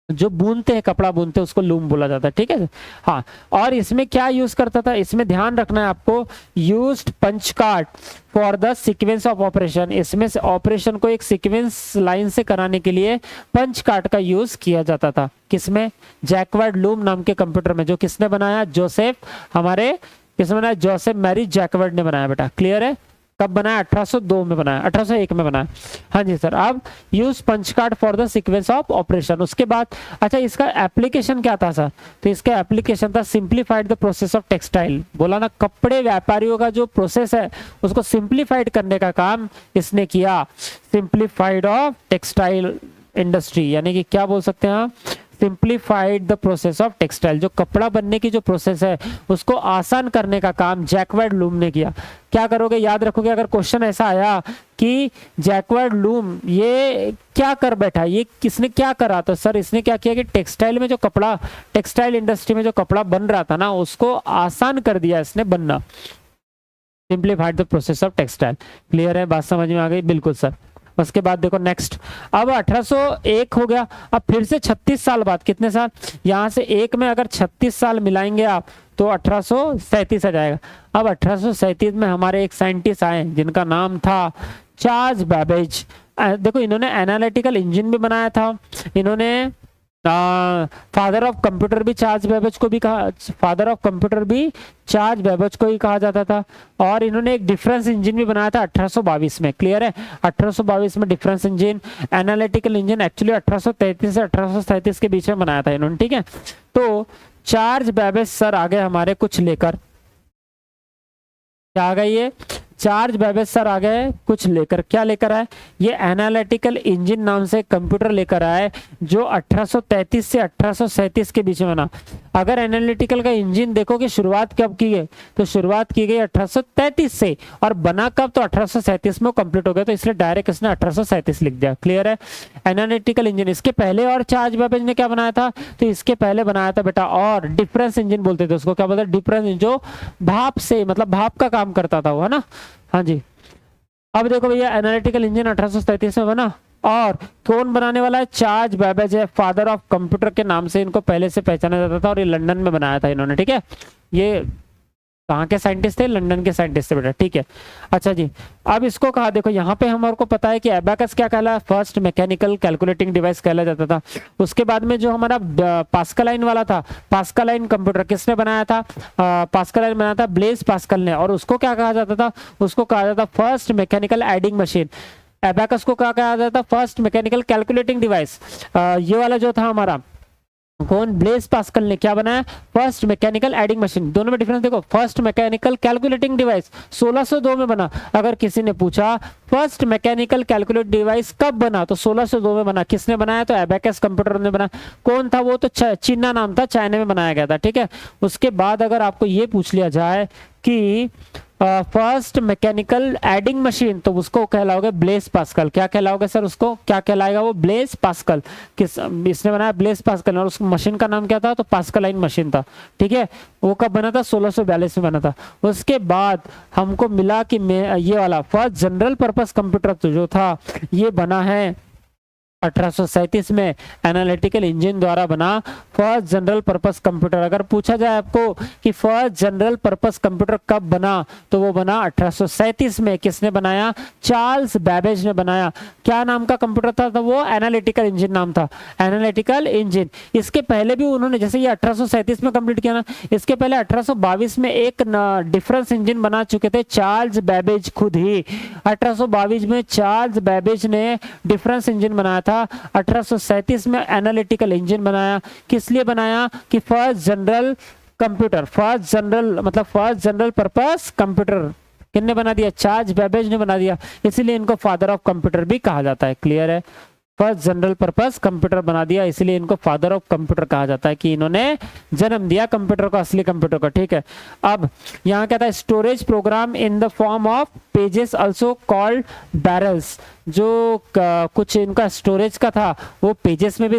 जो बुनते हैं, कपड़ा बुनते हैं, उसको लूम बोला जाता है। ठीक है, हाँ। और इसमें क्या यूज करता था? इसमें ध्यान रखना है आपको, used punch card for the sequence of operation. इसमें से ऑपरेशन को एक सीक्वेंस लाइन से कराने के लिए पंच कार्ड का यूज किया जाता था। किसमें? जैकवर्ड लूम नाम के कंप्यूटर में, जो किसने बनाया? जोसेफ, हमारे किसने बनाया? जोसेफ मैरी जैकवर्ड ने बनाया बेटा। क्लियर है? कब बनाया? 1802 में बनाया, 1801 में बनाया। हाँ जी सर। अब use punch card for the sequence of operation. उसके बाद अच्छा, इसका एप्लीकेशन क्या था सर? तो इसका एप्लीकेशन था simplified the process of textile. बोला ना, कपड़े व्यापारियों का जो प्रोसेस है उसको सिंप्लीफाइड करने का काम इसने किया। सिंप्लीफाइड ऑफ टेक्सटाइल इंडस्ट्री, यानी कि क्या बोल सकते हैं आप? Simplified the process of textile, जो कपड़ा बनने की जो प्रोसेस है उसको आसान करने का काम जैकवर्ड लूम ने किया। क्या करोगे, याद रखोगे, अगर क्वेश्चन ऐसा आया कि जैकवर्ड लूम ये क्या कर बैठा, ये किसने क्या करा, तो सर इसने क्या किया कि टेक्सटाइल में जो कपड़ा, टेक्सटाइल इंडस्ट्री में जो कपड़ा बन रहा था ना उसको आसान कर दिया इसने बनना। Simplified the process of textile. Clear है, बात समझ में आ गई? बिल्कुल सर। उसके बाद देखो नेक्स्ट, अब 1801 हो गया, अब फिर से 36 साल बाद, कितने साल, यहाँ से एक में अगर 36 साल मिलाएंगे आप तो 1837 आ जाएगा। अब 1837 में हमारे एक साइंटिस्ट आए जिनका नाम था चार्ल्स बैबेज। देखो इन्होंने एनालिटिकल इंजन भी बनाया था, इन्होंने फादर ऑफ कंप्यूटर भी चार्ल्स बैबेज को भी कहा, फादर ऑफ कंप्यूटर भी चार्ल्स बैबेज को ही कहा जाता था। और इन्होंने एक डिफरेंस इंजन भी बनाया था 1822 में। क्लियर है, 1822 में difference engine, analytical engine actually 1833 से 1837 के बीच में बनाया था इन्होंने। ठीक है, तो चार्ल्स बैबेज सर आ गए हमारे कुछ लेकर, क्या आ गए ये, चार्ल्स बैबेज सर आ गए कुछ लेकर, क्या लेकर आए, ये एनालिटिकल इंजन नाम से कंप्यूटर लेकर आए जो 1833 से 1837 के बीच में बना। अगर एनालिटिकल का इंजन देखोगे शुरुआत कब की गई, तो शुरुआत की गई 1833 से, और बना कब, तो 1837 में कंप्लीट हो गया, तो इसलिए डायरेक्ट इसने 1837 लिख दिया। क्लियर है, एनालिटिकल इंजन। इसके पहले और चार्ल्स बैबेज ने क्या बनाया था, तो इसके पहले बनाया था बेटा और डिफरेंस इंजन बोलते थे उसको, क्या बोलते हैं, डिफरेंस इंजन, जो भाप से, मतलब भाप का काम करता था वो, है ना। हाँ जी, अब देखो भैया एनालिटिकल इंजन 1837 में बना, और कौन बनाने वाला है, चार्ल्स बैबेज है, फादर ऑफ कंप्यूटर के नाम से इनको पहले से पहचाना जाता था, और ये लंदन में बनाया था इन्होंने। ठीक है, ये कहाँ के साइंटिस्ट थे, लंदन के साइंटिस्ट थे बेटा। ठीक है, अच्छा जी, अब इसको कहा, देखो यहाँ पे हमारे को पता है कि एबाकस क्या कहला, फर्स्ट मैकेनिकल कैलकुलेटिंग डिवाइस कहला जाता था। उसके बाद में जो हमारा पास्कलाइन वाला था, पास्कलाइन कंप्यूटर किसने बनाया था, पास्कलाइन बनाया था ब्लेज पास्कल ने, और उसको क्या कहा जाता था, उसको कहा जाता first mechanical adding machine. Abacus को क्या कहा जाता, फर्स्ट मैकेनिकल कैलकुलेटिंग डिवाइस। ये वाला जो था हमारा कौन, ब्लेज पास्कल ने क्या बनाया, फर्स्ट मैकेनिकल एडिंग मशीन। दोनों में डिफरेंस देखो, फर्स्ट मैकेनिकल कैलकुलेटिंग डिवाइस 1602 में बना। अगर किसी ने पूछा फर्स्ट मैकेनिकल कैलकुलेट डिवाइस कब बना, तो 1602 में बना। किसने बनाया, तो एबाकस कंप्यूटर ने बना। कौन था वो, तो चीना नाम था, चाइना में बनाया गया था। ठीक है, उसके बाद अगर आपको ये पूछ लिया जाए कि फर्स्ट मैकेनिकल एडिंग मशीन, तो उसको कहलाओगे ब्लेज पास्कल। क्या कहलाओगे सर, उसको क्या कहलाएगा, वो ब्लेज पास्कल। किस, इसने बनाया ब्लेज पास्कल, और उस मशीन का नाम क्या था, तो पास्कलाइन मशीन था। ठीक है, वो कब बना था, 1642 में बना था। उसके बाद हमको मिला कि ये वाला फर्स्ट जनरल पर्पस कंप्यूटर तो जो था ये बना है 1837 में, एनालिटिकल इंजन द्वारा बना फर्स्ट जनरल पर्पस कंप्यूटर। अगर पूछा जाए आपको कि फर्स्ट जनरल पर्पस कंप्यूटर कब बना, तो वो बना 1837 में। किसने बनाया, चार्ल्स बैबेज ने बनाया। क्या नाम का कंप्यूटर था, तो वो एनालिटिकल इंजन नाम था, एनालिटिकल इंजन। इसके पहले भी उन्होंने, जैसे ये 1837 में कंप्लीट किया ना, इसके पहले 1822 में एक डिफरेंस इंजन बना चुके थे चार्ल्स बैबेज खुद ही। 1822 में चार्ल्स बैबेज ने डिफरेंस इंजन बनाया था। 1837 में एनालिटिकल इंजन बनाया। किस लिए बनाया, कि first general computer, first general मतलब फर्स्ट जनरल पर्पस कंप्यूटर किसने बना दिया, चार्ल्स बैबेज ने बना दिया, इसीलिए इनको फादर ऑफ कंप्यूटर भी कहा जाता है। क्लियर है, फर्स्ट जनरल पर्पस कंप्यूटर बना दिया, इसलिए इनको फादर ऑफ कंप्यूटर कहा जाता है, कि इन्होंने जन्म दिया कंप्यूटर को, असली कंप्यूटर को। ठीक है, अब यहाँ क्या था, storage program in the form of pages also called barrels. जो कुछ इनका स्टोरेज का था वो पेजेस में भी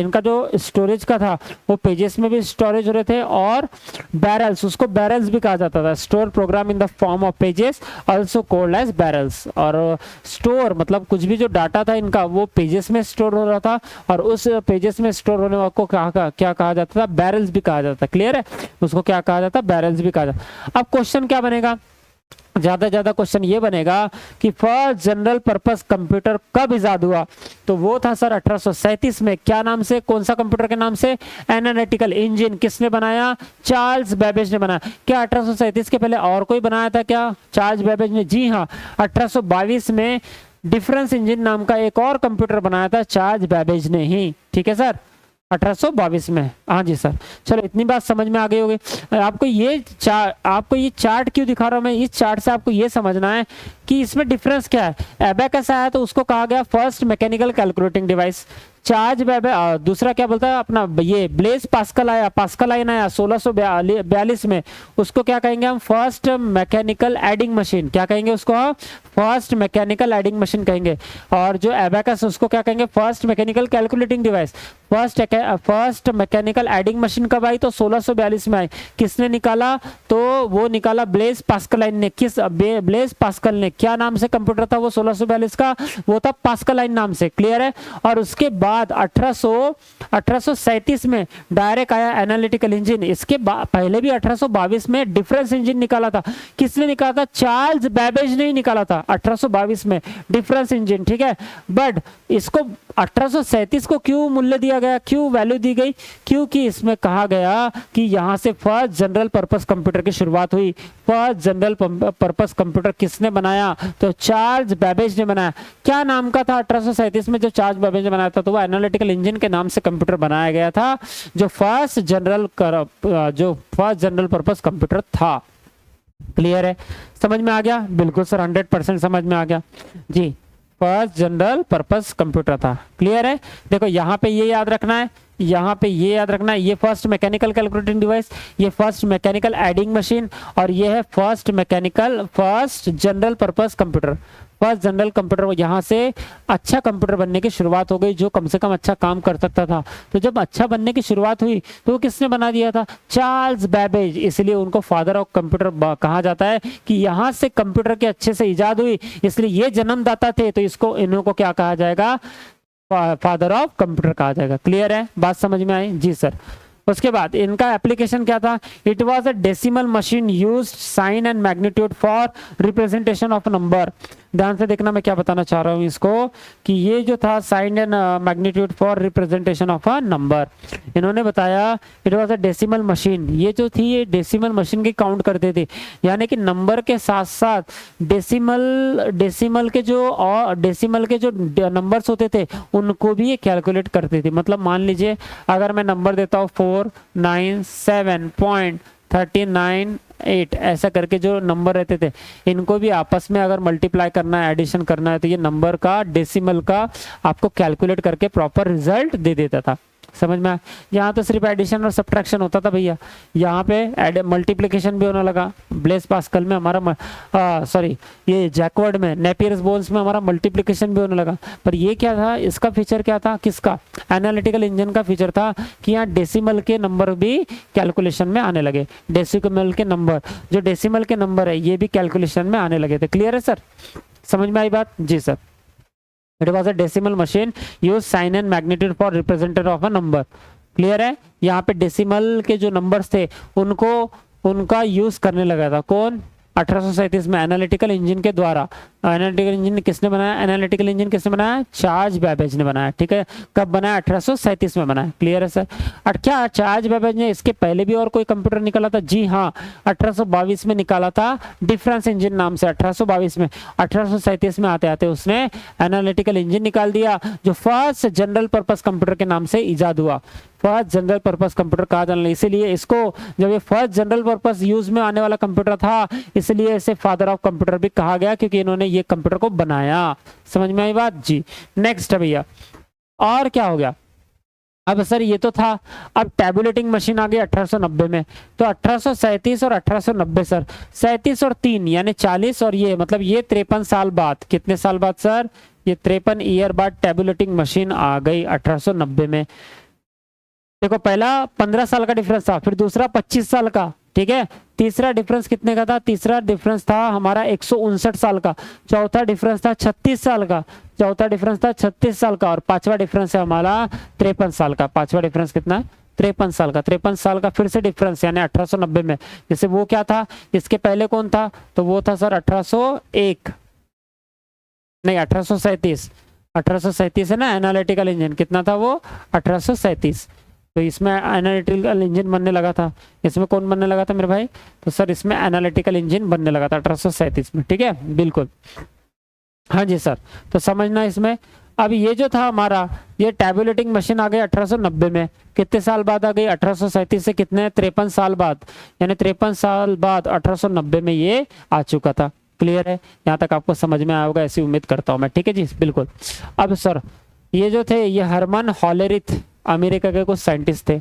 इनका जो स्टोरेज का था वो पेजेस में भी स्टोरेज हो रहे थे, और बैरल्स, उसको बैरल्स भी कहा जाता था। Store program in the form of pages also called as barrels. और स्टोर मतलब कुछ भी जो डाटा था इनका वो पेजेस में स्टोर हो रहा था, और उस पेजेस में स्टोर होने वाले को क्या कहा जाता था, बैरल्स भी कहा जाता। क्लियर है, उसको क्या कहा जाता, बैरल्स भी कहा जाता। अब क्वेश्चन क्या बनेगा, ज्यादा क्वेश्चन ये बनेगा कि फर्स्ट जनरल पर्पस कंप्यूटर कब इजाद हुआ, तो वो था सर 1837 में। क्या नाम से, कौन सा कंप्यूटर के नाम से, एनालिटिकल इंजन। किसने बनाया, चार्ल्स बैबेज ने बनाया। क्या 1837 के पहले और कोई बनाया था क्या, चार्ल्स बैबेज ने? जी हाँ, 1822 में डिफरेंस इंजन नाम का एक और कंप्यूटर बनाया था चार्ल्स बैबेज ने ही। ठीक है सर, 1822 में। हाँ जी सर, चलो इतनी बात समझ में आ गई होगी। आपको ये चार्ट क्यों दिखा रहा हूँ मैं, इस चार्ट से आपको ये समझना है कि इसमें डिफरेंस क्या है। एबाकस आया तो उसको कहा गया first mechanical calculating device, charge दूसरा क्या बोलता है अपना, ये ब्लेज पास्कल आया, पास्कलाइन आया 1642 में, उसको क्या कहेंगे हम, फर्स्ट मैकेनिकल एडिंग मशीन। क्या कहेंगे उसको हम, फर्स्ट मैकेनिकल एडिंग मशीन कहेंगे। और जो एबेकस उसको क्या कहेंगे, first mechanical calculating device. First mechanical adding machine कब आई, तो 1642 में आई। किसने निकाला, तो वो निकाला ब्लेज पास्कलाइन ने। किस ब्लेज पास्कल ने, क्या नाम से कंप्यूटर था वो 1642 का, वो था पास्कलाइन नाम से। क्लियर है। और उसके बाद 1837 में डायरेक्ट आया एनालिटिकल इंजन। इसके पहले भी 1822 में डिफरेंस इंजन निकाला था। किसने निकाला था, चार्ल्स बैबेज ने ही निकाला था 1822 में डिफरेंस इंजन। ठीक है। बट इसको 1837 को क्यों मूल्य दिया गया, क्यों वैल्यू दी गई, क्योंकि इसमें कहा गया कि यहां से फर्स्ट जनरल पर्पस कंप्यूटर की शुरुआत हुई। फर्स्ट जनरल पर्पस कंप्यूटर किसने बनाया, तो चार्ल्स बैबेज ने बनाया। क्या नाम का था 1837 में जो चार्ल्स बैबेज ने बनाया था, तो वो एनालिटिकल इंजन के नाम से कंप्यूटर बनाया गया था, जो फर्स्ट जनरल पर्पस कंप्यूटर था। क्लियर है, समझ में आ गया, बिल्कुल सर 100% समझ में आ गया जी। फर्स्ट जनरल पर्पस कंप्यूटर था। क्लियर है। देखो यहाँ पे ये याद रखना है, यहाँ पे ये याद रखना है, ये फर्स्ट मैकेनिकल कैलकुलेटिंग डिवाइस, ये फर्स्ट मैकेनिकल एडिंग मशीन, और ये है first general purpose computer. First general computer, यहाँ से अच्छा कंप्यूटर बनने की शुरुआत हो गई, जो कम से कम अच्छा काम कर सकता था। तो जब अच्छा बनने की शुरुआत हुई तो वो किसने बना दिया था, चार्ल्स बैबेज। इसलिए उनको फादर ऑफ कंप्यूटर कहा जाता है कि यहाँ से कंप्यूटर के अच्छे से इजाद हुई, इसलिए ये जन्मदाता थे, तो इसको इनको क्या कहा जाएगा, फादर ऑफ कंप्यूटर कहा जाएगा। क्लियर है, बात समझ में आई जी सर। उसके बाद इनका एप्लीकेशन क्या था, it was a decimal machine used sign and magnitude for representation of number. ध्यान से देखना मैं क्या बताना चाह रहा हूँ इसको, कि ये जो था sign and magnitude for representation of a number, इन्होंने बताया it was a decimal machine. ये जो थी ये डेसिमल मशीन की काउंट करते थे, यानी कि नंबर के साथ साथ डेसिमल के जो नंबर्स होते थे उनको भी ये कैलकुलेट करते थे। मतलब मान लीजिए अगर मैं नंबर देता हूँ 497.398 ऐसा करके जो नंबर रहते थे, इनको भी आपस में अगर मल्टीप्लाई करना है, एडिशन करना है, तो ये नंबर का डेसिमल का आपको कैलकुलेट करके प्रॉपर रिजल्ट दे देता था। समझ में आया। यहाँ तो सिर्फ एडिशन और सब्ट्रैक्शन होता था भैया, यहाँ पे मल्टीप्लिकेशन भी होने लगा। ब्लेस पास्कल में हमारा ये जैकवर्ड में, नेपियर्स बोन्स में हमारा मल्टीप्लिकेशन भी होने लगा। पर ये क्या था, इसका फीचर क्या था, किसका, एनालिटिकल इंजन का फीचर था कि यहाँ डेसिमल के नंबर भी कैलकुलेशन में आने लगे। डेसिमल के नंबर, जो डेसिमल के नंबर है ये भी कैलकुलेशन में आने लगे थे। क्लियर है सर, समझ में आई बात जी sir. It was a decimal machine use sign and magnitude for representative of a number. Clear है। यहाँ पे डेसिमल के जो नंबर्स थे उनका यूज करने लगा था कौन, 1837 में एनालिटिकल इंजन के द्वारा। एनालिटिकल इंजन किसने बनाया, एनालिटिकल इंजन किसने बनाया, चार्ल्स बैबेज ने बनाया। ठीक है, कब बनाया, 1837 में बनाया। क्लियर है सर। और क्या चार्ल्स बैबेज ने इसके पहले भी और कोई कंप्यूटर निकाला था, जी हाँ 1822 में निकाला था डिफरेंस इंजन नाम से। 1822 में, 1837 में आते आते उसने एनालिटिकल इंजन निकाल दिया, जो फर्स्ट जनरल पर्पस कंप्यूटर के नाम से इजाद हुआ। फर्स्ट जनरल पर्पस कंप्यूटर कहा जाना, इसीलिए इसको, जब ये फर्स्ट जनरल पर्पस यूज में आने वाला कंप्यूटर था, इसलिए इसे फादर ऑफ कंप्यूटर भी कहा गया, क्योंकि इन्होंने ये कंप्यूटर को बनाया। समझ में आई बात जी। नेक्स्ट है भैया, और क्या हो गया, अब सर ये तो था। अब टैबुलेटिंग मशीन आ गई 1890 में। तो 1837 और 1890 सर, 37 और 3 यानी 40, और ये मतलब ये 53 साल बाद, कितने साल बाद सर, ये 53 ईयर बाद टैबुलेटिंग मशीन आ गई 1890 में। देखो पहला 15 साल का डिफरेंस था, फिर दूसरा 25 साल का। ठीक है, तीसरा डिफरेंस कितने का था, तीसरा डिफरेंस था हमारा 159 साल का। चौथा डिफरेंस था 36 साल का, चौथा डिफरेंस था 36 साल का। और पांचवा डिफरेंस है हमारा 53 साल का। पांचवा डिफरेंस कितना है, 53 साल का। 53 साल का फिर से डिफरेंस, यानी 1890 में। जैसे वो क्या था, इसके पहले कौन था, तो वो था सर 1837 है ना, एनालिटिकल इंजन कितना था वो, 1837। तो इसमें एनालिटिकल इंजन बनने लगा था। इसमें कौन बनने लगा था मेरे भाई, तो सर इसमें एनालिटिकल इंजन बनने लगा था 1837 में। ठीक है, बिल्कुल, हाँ जी सर। तो समझना इसमें। अब ये जो था हमारा, ये टैबुलेटिंग मशीन आ गई 1890 में। कितने साल बाद आ गई, 1837 से कितने, 53 साल बाद, यानी 53 साल बाद 1890 में ये आ चुका था। क्लियर है, यहाँ तक आपको समझ में आया होगा ऐसी उम्मीद करता हूँ मैं। ठीक है जी, बिल्कुल। अब सर ये जो थे ये हरमन हॉलेरिथ अमेरिका के कुछ साइंटिस्ट थे।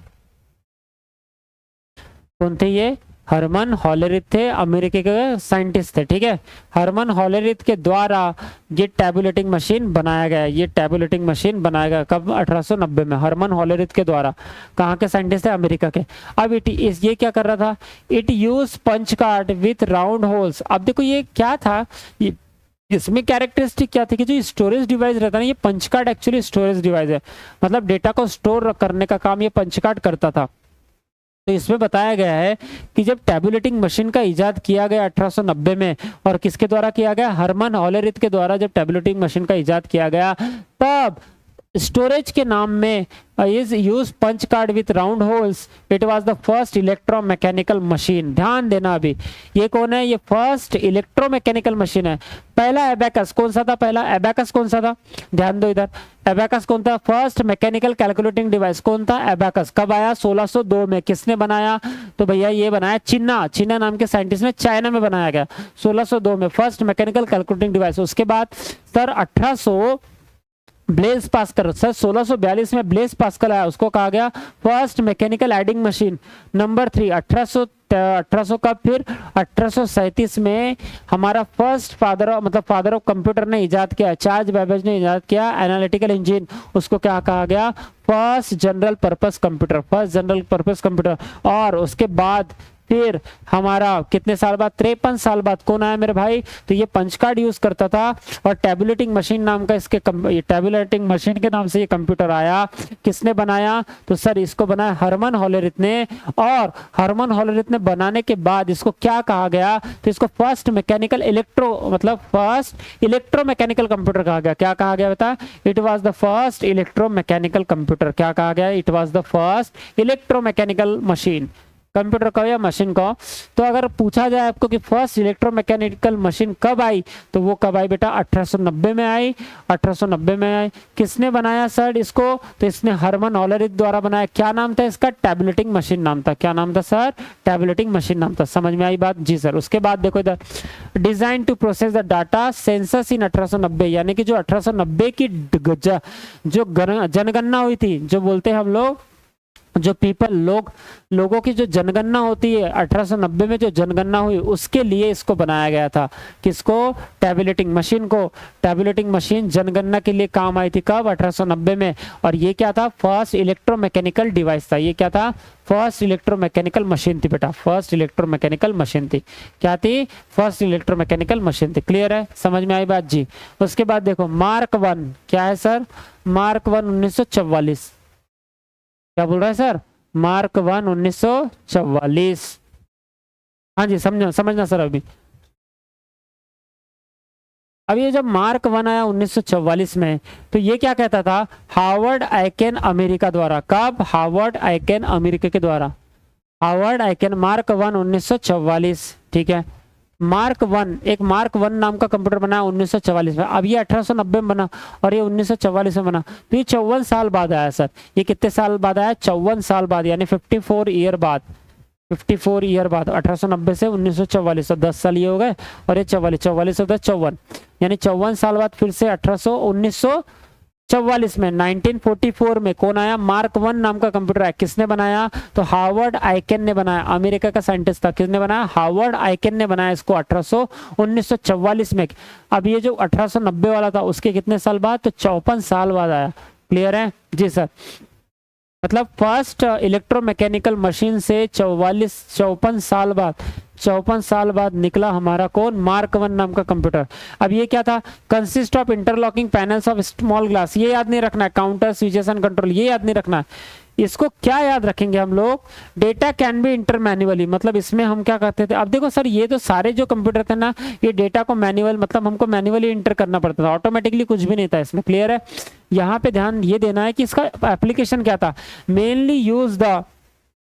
कौन थे ये? हरमन हॉलेरिथ थे, अमेरिका के साइंटिस्ट थे, ठीक है। हरमन हॉलेरिथ के द्वारा ये टैबुलेटिंग मशीन बनाया गया। ये टैबुलेटिंग मशीन बनाया गया कब? 1890 में, हरमन हॉलेरिथ के द्वारा। कहाँ के साइंटिस्ट थे? अमेरिका के। अब ये क्या कर रहा था? It use punch card with round holes. अब देखो ये क्या था, इसमें कैरेक्टरिस्टिक क्या थी कि जो स्टोरेज डिवाइस रहता है ना, ये punch card actually storage device है, मतलब डेटा को स्टोर करने का काम ये पंच कार्ड करता था। तो इसमें बताया गया है कि जब टैबुलेटिंग मशीन का इजाद किया गया 1890 में, और किसके द्वारा किया गया? हरमन हॉलेरिथ के द्वारा जब टैबुलेटिंग मशीन का इजाद किया गया, तब स्टोरेज के नाम में is use punch card with round holes. It was the first electromechanical machine. ध्यान देना, अभी ये कौन है? ये फर्स्ट इलेक्ट्रोमैकेनिकल मशीन है। पहला एबैकस कौन सा था? पहला एबैकस कौन सा था? ध्यान दो इधर, एबैकस कौन था? फर्स्ट मैकेनिकल कैलकुलेटिंग डिवाइस कौन था? एबैकस। कब आया? 1602 में। किसने बनाया? तो भैया ये बनाया चिन्ना नाम के साइंटिस्ट ने, चाइना में बनाया गया 1602 में, फर्स्ट मैकेनिकल कैलकुलेटिंग डिवाइस। उसके बाद सर 1800 ब्लेज पास्कल, सर 1642 में ब्लेज पास्कल आया, उसको कहा गया first mechanical adding machine. Number 3 1800 का, फिर 1837 में हमारा फर्स्ट फादर ऑफ कंप्यूटर ने इजाद किया, चार्ल्स बेबेज ने इजाद किया एनालिटिकल इंजन। उसको क्या कहा गया? First general purpose computer, first general purpose computer. और उसके बाद फिर हमारा कितने साल बाद? 53 साल बाद कौन आया मेरे भाई? तो ये पंच कार्ड यूज करता था, और टैबुलेटिंग मशीन नाम का इसके टैबुलेटिंग मशीन के नाम से ये कंप्यूटर आया। किसने बनाया? तो सर इसको बनाया हरमन हॉलेरिथ ने। और हरमन हॉलेरिथ ने बनाने के बाद इसको क्या कहा गया? तो इसको first mechanical first electromechanical computer कहा गया। क्या कहा गया बता? It was the first electromechanical computer. क्या कहा गया? It was the first electromechanical machine. Computer का या मशीन का। तो अगर पूछा जाए आपको कि फर्स्ट इलेक्ट्रोमैकेनिकल मशीन कब आई, तो वो कब आई बेटा? 1890 में आई। 1890 में आई। किसने बनाया सर इसको? तो इसने हरमन हॉलेरिथ द्वारा बनाया। क्या नाम था इसका? टैबुलेटिंग मशीन नाम था। क्या नाम था सर? टैबुलेटिंग मशीन नाम था। समझ में आई बात? जी सर। उसके बाद देखो इधर, design to process the data census in 1890, यानी कि जो 1890 की जो जनगणना हुई थी, जो बोलते हैं हम लोग, जो लोगों की जो जनगणना होती है 1890 में, जो जनगणना हुई, उसके लिए इसको बनाया गया था। किसको? टैबुलेटिंग मशीन को। टैबुलेटिंग मशीन जनगणना के लिए काम आई थी। कब? 1890 में। और ये क्या था? फर्स्ट इलेक्ट्रोमैकेनिकल डिवाइस था। ये क्या था? फर्स्ट इलेक्ट्रोमैकेनिकल मशीन थी बेटा, फर्स्ट इलेक्ट्रोमैकेनिकल मशीन थी। क्या थी? फर्स्ट इलेक्ट्रोमैकेनिकल मशीन थी। क्लियर है? समझ में आई बात जी? उसके बाद देखो मार्क 1 क्या है सर? मार्क 1 1944। क्या बोल रहा है सर? मार्क 1 1944। हाँ जी, समझना सर। अभी ये जब मार्क 1 आया 1944 में, तो ये क्या कहता था? हार्वर्ड आइकेन अमेरिका द्वारा। कब? हार्वर्ड आइकेन अमेरिका के द्वारा। हार्वर्ड आइकेन मार्क 1 1944, ठीक है। मार्क 1, एक मार्क 1 नाम का कंप्यूटर बना 1944 में। अब ये 1890 में बना और ये 1944 में बना, तो ये 54 साल बाद आया सर। ये कितने साल बाद आया? 54 साल बाद, यानी 54 ईयर बाद। 54 ईयर बाद, 1890 से 1944, तो 10 साल ये हो गए। और ये 44 होता है 54, यानी 54 साल बाद फिर से 1944 में 1944 में कौन आया? मार्क 1 नाम का कंप्यूटर है। किसने बनाया? तो हार्वर्ड आइकेन ने बनाया, अमेरिका का साइंटिस्ट था। किसने बनाया? हार्वर्ड आइकेन ने बनाया इसको 1944 में। अब ये जो 1890 वाला था उसके कितने साल बाद? तो 54 साल बाद आया। क्लियर है? जी सर। मतलब फर्स्ट इलेक्ट्रोमैकेनिकल मशीन से 54 साल बाद निकला हमारा कौन? मार्क 1 नाम का कंप्यूटर। अब ये क्या था? Consist of interlocking panels of small glass. ये याद नहीं रखना है। काउंटर, स्विचेस एंड कंट्रोल, ये याद नहीं रखना है। इसको क्या याद रखेंगे हम लोग? Data can be inter manually, मतलब इसमें हम क्या करते थे? अब देखो सर, ये तो सारे जो कंप्यूटर थे ना, ये डेटा को मैन्युअल, मतलब हमको मैन्युअली इंटर करना पड़ता था, ऑटोमेटिकली कुछ भी नहीं था इसमें। क्लियर है? यहाँ पे ध्यान ये देना है कि इसका एप्लीकेशन क्या था। मेनली यूज द,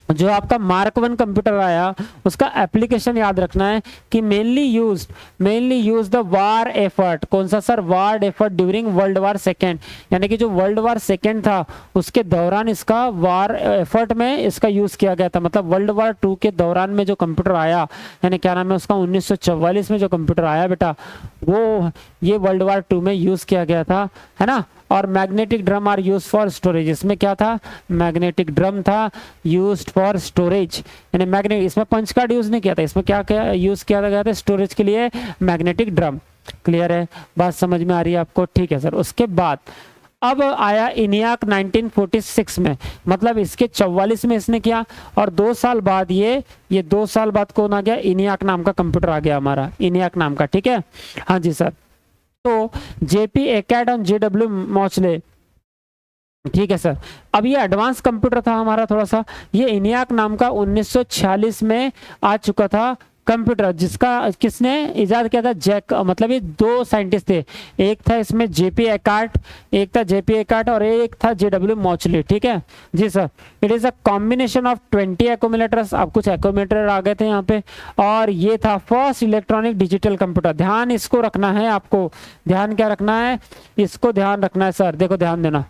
जो आपका मार्क 1 कंप्यूटर आया उसका एप्लीकेशन याद रखना है कि mainly use the war effort. कौन सा sir? War effort during world war second, यानी कि जो वर्ल्ड वार सेकेंड था उसके दौरान इसका वार एफर्ट में इसका यूज किया गया था। मतलब वर्ल्ड वार 2 के दौरान में जो कंप्यूटर आया, यानी क्या नाम है उसका, 1944 में जो कंप्यूटर आया बेटा, वो ये वर्ल्ड वार 2 में यूज किया गया था, है ना। और magnetic drum are use for storage. इसमें क्या था, मैग्नेटिक ड्रम था यूज्ड फॉर स्टोरेज, यानी मैग्नेट, इसमें पंच कार्ड यूज नहीं किया था, इसमें क्या क्या यूज किया गया था, स्टोरेज के लिए मैग्नेटिक ड्रम। क्लियर है, बात समझ में आ रही है आपको? ठीक है सर। उसके बाद अब आया इनियाक 1946 में, मतलब इसके 44 में इसने किया, और 2 साल बाद ये 2 साल बाद कौन आ गया, इनियाक नाम का कंप्यूटर आ गया हमारा, इनियाक नाम का। ठीक है, हाँ जी सर। तो जेपी एकैड और जेडब्ल्यू मॉचले, ठीक है सर। अब ये एडवांस कंप्यूटर था हमारा थोड़ा सा, ये इनियाक नाम का 1946 में आ चुका था कंप्यूटर, जिसका किसने इजाद किया था, जैक, मतलब ये 2 साइंटिस्ट थे, एक था इसमें जेपी एकार्ट, एक था जेपी एकार्ट और एक था जेडब्ल्यू मॉचले। ठीक है जी sir. It is a combination of 20 accumulators, अब कुछ एक्यूमुलेटर आ गए थे यहाँ पे, और ये था फर्स्ट इलेक्ट्रॉनिक डिजिटल कंप्यूटर। ध्यान इसको रखना है आपको, ध्यान क्या रखना है, इसको ध्यान रखना है सर, देखो ध्यान देना।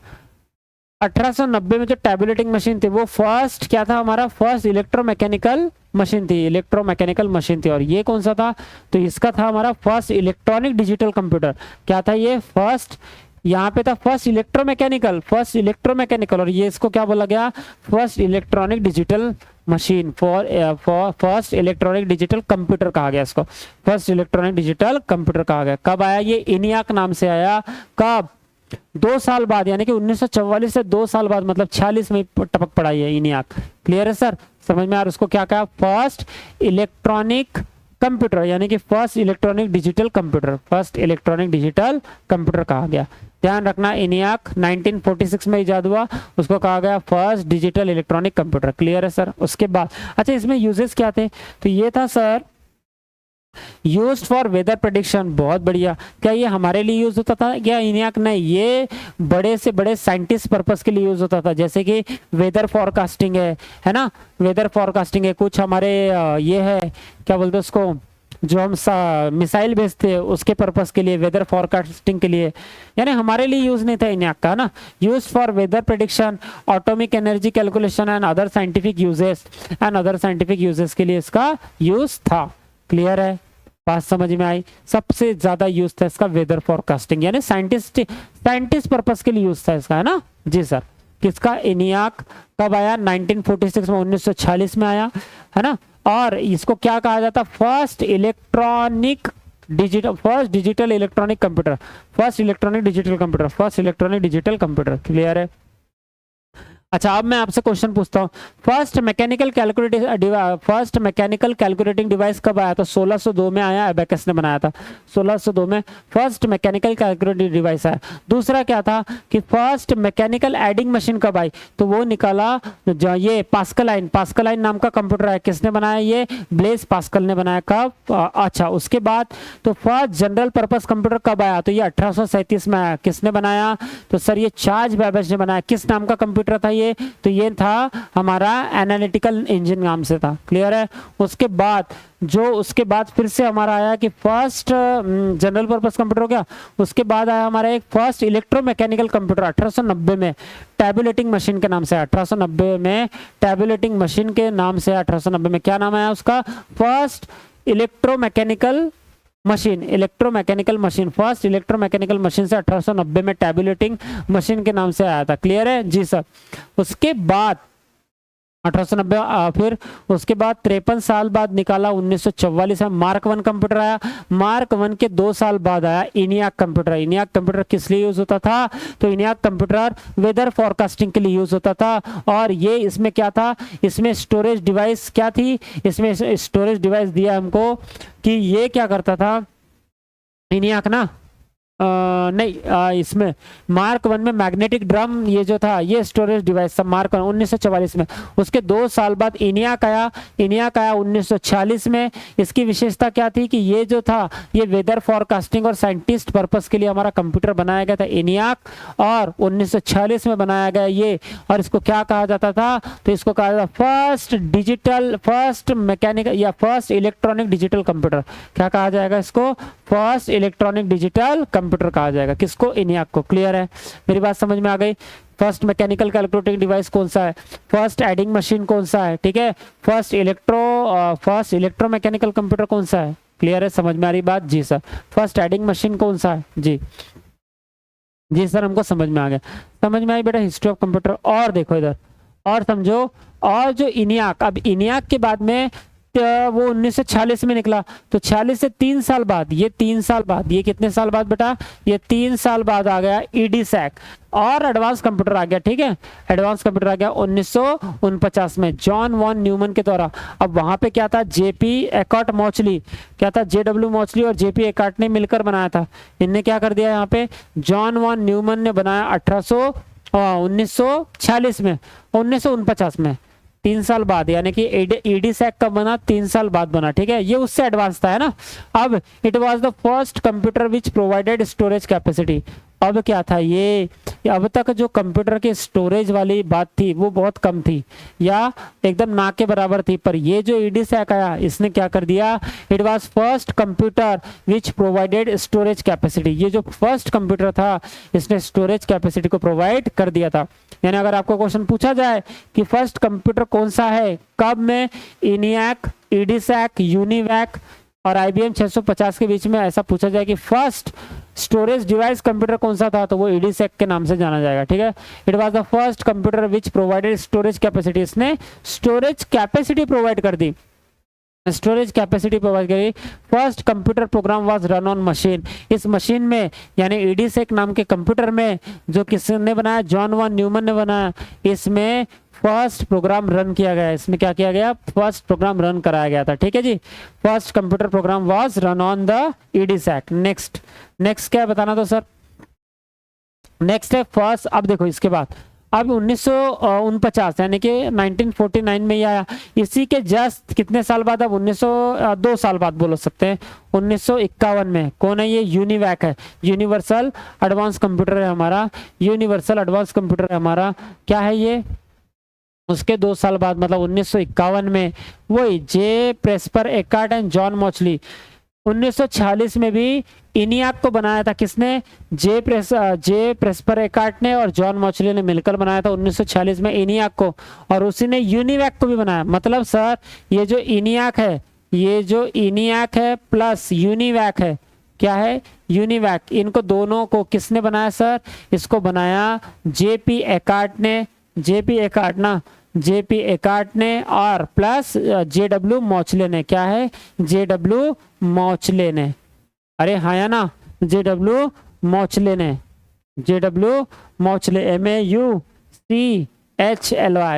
1890 में जो टैबुलेटिंग मशीन थी वो फर्स्ट क्या था हमारा, फर्स्ट इलेक्ट्रोमैकेनिकल मशीन थी, इलेक्ट्रोमैकेनिकल मशीन थी। और ये कौन सा था, तो इसका था हमारा फर्स्ट इलेक्ट्रॉनिक डिजिटल कंप्यूटर। क्या था ये, फर्स्ट, यहाँ पे था फर्स्ट इलेक्ट्रोमैकेनिकल, फर्स्ट इलेक्ट्रोमैकेनिकल, और ये इसको क्या बोला गया, first electronic digital machine, for first electronic digital computer कहा गया इसको, फर्स्ट इलेक्ट्रॉनिक डिजिटल कंप्यूटर कहा गया। कब आया ये, इनियाक नाम से आया, कब, 2 साल बाद, यानी कि 1944 से 2 साल बाद, मतलब 46 में टपक पड़ा है इनियाक। क्लियर है सर, समझ में आ रहा है? उसको क्या कहा, फर्स्ट इलेक्ट्रॉनिक कंप्यूटर, यानी कि first electronic digital computer, first electronic digital computer कहा गया। ध्यान रखना, इनियाक 1946 में इजाद हुआ, उसको कहा गया first digital electronic computer. Clear है सर? उसके बाद अच्छा, इसमें यूजेस क्या थे, तो ये था sir used for weather prediction. बहुत बढ़िया। क्या ये हमारे लिए यूज होता था क्या, इनियाक? नहीं, ये बड़े से बड़े साइंटिस्ट पर्पस के लिए यूज होता था, जैसे कि वेदर फॉरकास्टिंग है ना, वेदर फॉरकास्टिंग है, कुछ हमारे ये है, क्या बोलते हैं उसको, जो हम मिसाइल भेजते हैं उसके पर्पस के लिए, वेदर फॉरकास्टिंग के लिए, यानी हमारे लिए यूज नहीं था इनियाक का ना। Use for weather prediction, atomic energy calculation and other scientific uses के लिए इसका यूज था। क्लियर है, बात समझ में आई? सबसे ज्यादा यूज था इसका वेदर फॉरकास्टिंग, यानी साइंटिस्ट पर्पस के लिए यूज था इसका, है ना जी सर। किसका, इनियाक। कब आया, 1946 में, 1946 में आया, है ना। और इसको क्या कहा जाता, first digital electronic computer, first electronic digital computer. Clear है? अच्छा, अब मैं आपसे क्वेश्चन पूछता हूँ, फर्स्ट मैकेनिकल कैलकुलेटिंग डिवाइस कब आया था? 1602 में आया, एबेकस ने बनाया था 1602 में, फर्स्ट मैकेनिकल कैलकुलेटिंग डिवाइस आया। दूसरा क्या था कि फर्स्ट मैकेनिकल एडिंग मशीन कब आई, तो वो निकाला ये पास्कलाइन नाम का कंप्यूटर है, किसने बनाया, ये ब्लेज पास्कल ने बनाया। कब? अच्छा, उसके बाद तो फर्स्ट जनरल पर्पस कंप्यूटर कब आया, तो ये 1837 में आया, किसने बनाया, तो सर ये चार्ल्स बेबेज ने बनाया। किस नाम का कंप्यूटर था ये, तो ये था हमारा एनालिटिकल इंजन नाम से था। क्लियर है? उसके बाद फिर से हमारा आया कि फर्स्ट जनरल पर्पस कंप्यूटर हो गया, उसके बाद आया हमारा एक फर्स्ट इलेक्ट्रोमैकेनिकल कंप्यूटर 1890 में, टैबुलेटिंग मशीन के नाम से, 1890 में टैबुलेटिंग मशीन के नाम से, 1890 में क्या नाम आया उसका, first electromechanical machine, first electromechanical machine से 1890 में टैबुलेटिंग मशीन के नाम से आया था। क्लियर है जी सर? उसके बाद 1890, फिर उसके बाद 53 साल बाद निकाला 1944 में मार्क 1 कंप्यूटर आया। मार्क 1 के 2 साल बाद आया इनियाक कंप्यूटर। इनियाक कंप्यूटर किस लिए यूज होता था, तो इनियाक कंप्यूटर वेदर फॉरकास्टिंग के लिए यूज होता था। और ये इसमें क्या था, इसमें स्टोरेज डिवाइस क्या थी, इसमें स्टोरेज डिवाइस दिया हमको कि ये क्या करता था इनियाक ना, नहीं, इसमें मार्क 1 में मैग्नेटिक ड्रम, ये जो था ये स्टोरेज डिवाइस था मार्क 1 1944 में। उसके 2 साल बाद इनियाक आया 1946 में। इसकी विशेषता क्या थी कि ये जो था ये वेदर फॉरकास्टिंग और साइंटिस्ट पर्पस के लिए हमारा कंप्यूटर बनाया गया था इनियाक, और 1946 में बनाया गया ये। और इसको क्या कहा जाता था, तो इसको कहा जाता फर्स्ट मैकेनिकल या फर्स्ट इलेक्ट्रॉनिक डिजिटल कंप्यूटर। क्या कहा जाएगा इसको, फर्स्ट इलेक्ट्रॉनिक डिजिटल कंप्यूटर कहा जाएगा। किसको, इनियाक को। क्लियर है, मेरी बात समझ में आ गई? फर्स्ट मैकेनिकल कैलकुलेटिंग डिवाइस कौन सा है, फर्स्ट एडिंग मशीन कौन सा है, ठीक है, फर्स्ट इलेक्ट्रोमैकेनिकल कंप्यूटर कौन सा है। क्लियर है, समझ में आ रही बात? जी सर। फर्स्ट एडिंग मशीन कौन सा है जी। जी सर हमको समझ में आ गया, समझ में आई बेटा हिस्ट्री ऑफ कंप्यूटर। और देखो इधर और समझो, और जो इनियाक, अब इनियाक के बाद में वो 1946 में निकला, तो 46 से 3 साल बाद, ये 3 साल बाद, ये कितने साल बाद बेटा, ये 3 साल बाद आ गया ईडीसैक और एडवांस कंप्यूटर आ गया। ठीक है, एडवांस कंप्यूटर आ गया 1949 में जॉन वॉन न्यूमन के द्वारा। अब वहां पे क्या था, जेपी एकॉर्ट मॉचली, क्या था, जेडब्ल्यू मॉचली और जेपी एकॉर्ट ने मिलकर बनाया था। इनने क्या कर दिया, यहाँ पे जॉन वॉन न्यूमन ने बनाया 1946 में, 1949 में, 3 साल बाद, यानी कि ईडीसैक कब बना, 3 साल बाद बना। ठीक है, ये उससे एडवांस था, है ना। अब it was the first computer which provided storage capacity. अब क्या था ये, अब तक जो कंप्यूटर की स्टोरेज वाली बात थी वो बहुत कम थी या एकदम ना के बराबर थी, पर ये जो ईडीसैक आया इसने क्या कर दिया, it was first computer which provided storage capacity. ये जो फर्स्ट कंप्यूटर था इसने स्टोरेज कैपेसिटी को प्रोवाइड कर दिया था। यानी अगर आपको क्वेश्चन पूछा जाए कि फर्स्ट कंप्यूटर कौन सा है, कब में, इनियाक, ईडीसैक, यूनिवैक और आईबीएम 650 के बीच में ऐसा पूछा जाए कि फर्स्ट स्टोरेज डिवाइस कंप्यूटर कौन सा था, तो वो ईडीसैक के नाम से जाना जाएगा। ठीक है, it was the first computer which provided storage capacity. इसने स्टोरेज कैपेसिटी प्रोवाइड कर दी, स्टोरेज कैपेसिटी प्रोवाइड करी। First computer program was run on machine. इस मशीन में यानी ईडीसैक नाम के कंप्यूटर में जो किसने बनाया, जॉन वॉन न्यूमन ने बनाया, इसमें फर्स्ट प्रोग्राम रन किया गया। इसमें क्या किया गया, फर्स्ट प्रोग्राम रन कराया गया था। ठीक है जी, first computer program was run on the EDSAC. Next क्या बताना तो सर, नेक्स्ट है फर्स्ट। अब देखो इसके बाद अब 1949 यानी कि 1949 में ही आया। इसी के जस्ट कितने साल बाद, अब 2 साल बाद बोल सकते हैं, 1951 में। कौन है ये, यूनिवैक है, यूनिवर्सल एडवांस कंप्यूटर है हमारा, यूनिवर्सल एडवांस कंप्यूटर है हमारा। क्या है ये, उसके 2 साल बाद मतलब 1951 में वही जे प्रेस्पर एकॉर्ट एंड जॉन मॉचली। 1946 में भी इनियाक को बनाया था किसने, जे प्रेस्पर एकॉर्ट ने और जॉन मॉचली ने मिलकर बनाया था 1946 में इनियाक को, और उसी ने यूनिवैक को भी बनाया। मतलब सर ये जो इनियाक है, ये जो इनियाक है प्लस यूनिवैक है, क्या है, यूनिवैक, इनको दोनों को किसने बनाया सर, इसको बनाया जेपी एकॉर्ट ने, जेपी एकॉर्ट ना, जेपी एकॉर्ट ने और प्लस जेडब्ल्यू मॉचले ने। क्या है, जेडब्ल्यू मॉचले ने, अरे हाँ या ना, जेडब्ल्यू मॉचले ने, जेडब्ल्यू मॉचले, MAUCHLY,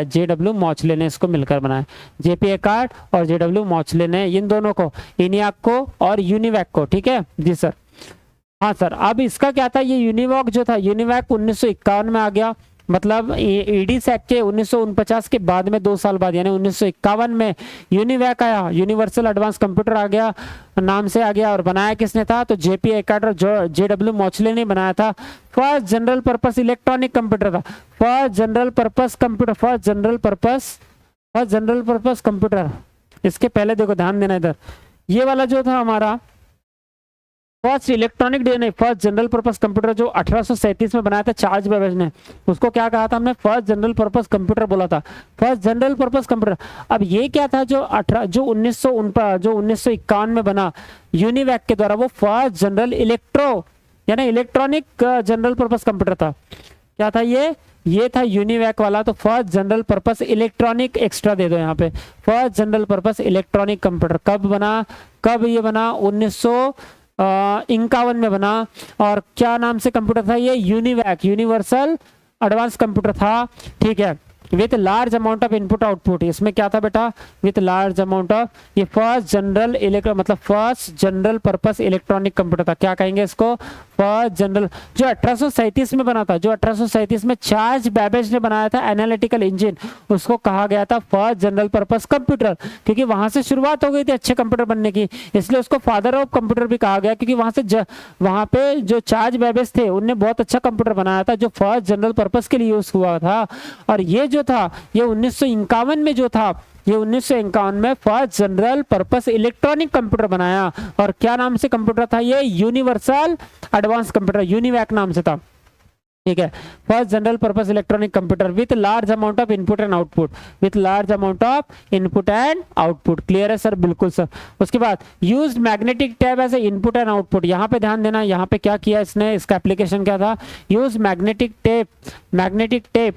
जेडब्ल्यू मॉचले ने इसको मिलकर बनाया। जेपी एकॉर्ट और जेडब्ल्यू मॉचले ने इन दोनों को, इनियाक को और यूनिवैक को। ठीक है जी सर, हाँ सर। अब इसका क्या था, ये यूनिवैक जो था, यूनिवैक 1951 में आ गया। मतलब ईडीसैक के 1949 के बाद में 2 साल बाद यानी 1951 में यूनिवैक आया, यूनिवर्सल एडवांस कंप्यूटर आ गया, नाम से आ गया। और बनाया किसने था, तो जेपी एकॉर्ट और जेडब्ल्यू मॉचले ने बनाया था। First general purpose electronic computer था, first general purpose computer, first general purpose computer. इसके पहले देखो ध्यान देना इधर, ये वाला जो था हमारा फर्स्ट इलेक्ट्रॉनिक नहीं, फर्स्ट जनरल पर्पस कंप्यूटर जो 1837 में बनाया था चार्ल्स बेबेज ने, उसको क्या कहा था हमने, फर्स्ट जनरल पर्पस कंप्यूटर बोला था, फर्स्ट जनरल पर्पस कंप्यूटर। अब ये क्या था, जो 1951 में बना यूनिवैक के द्वारा, वो फर्स्ट जनरल यानी इलेक्ट्रॉनिक जनरल पर्पस कंप्यूटर था। क्या था ये था यूनिवैक वाला। तो first general purpose electronic extra दे दो यहाँ पे, first general purpose electronic computer कब बना, कब ये बना, 1951 में बना। और क्या नाम से कंप्यूटर था ये, यूनिवैक, यूनिवर्सल एडवांस कंप्यूटर था। ठीक है, with large amount of input output. इसमें क्या था बेटा, विथ लार्ज अमाउंट ऑफ, ये फर्स्ट जनरल मतलब first general purpose electronic computer था। क्या कहेंगे इसको, फर्स्ट जनरल, जो 1837 में बना था, जो 1837 में चार्ल्स बेबेज ने बनाया था एनालिटिकल इंजन, उसको कहा गया था फर्स्ट जनरल पर्पस कंप्यूटर, क्योंकि वहां से शुरुआत हो गई थी अच्छे कंप्यूटर बनने की, इसलिए उसको फादर ऑफ कंप्यूटर भी कहा गया, क्योंकि वहां पे जो चार्ल्स बेबेज थे उनने बहुत अच्छा कंप्यूटर बनाया था जो फर्स्ट जनरल पर्पस के लिए यूज हुआ था। और ये जो था, ये 1951 में जो था, ये 1951 में first general purpose electronic computer बनाया। और क्या नाम से कंप्यूटर था ये, यूनिवर्सल एडवांस कंप्यूटर, यूनिवैक नाम से था, ठीक है। First general purpose electronic computer with large amount of input and output, with large amount of input and output. Clear है सर? बिल्कुल सर। उसके बाद used magnetic tape as a input and output. यहाँ पे ध्यान देना, यहाँ पे क्या किया इसने, इसका एप्लीकेशन क्या था, use magnetic tape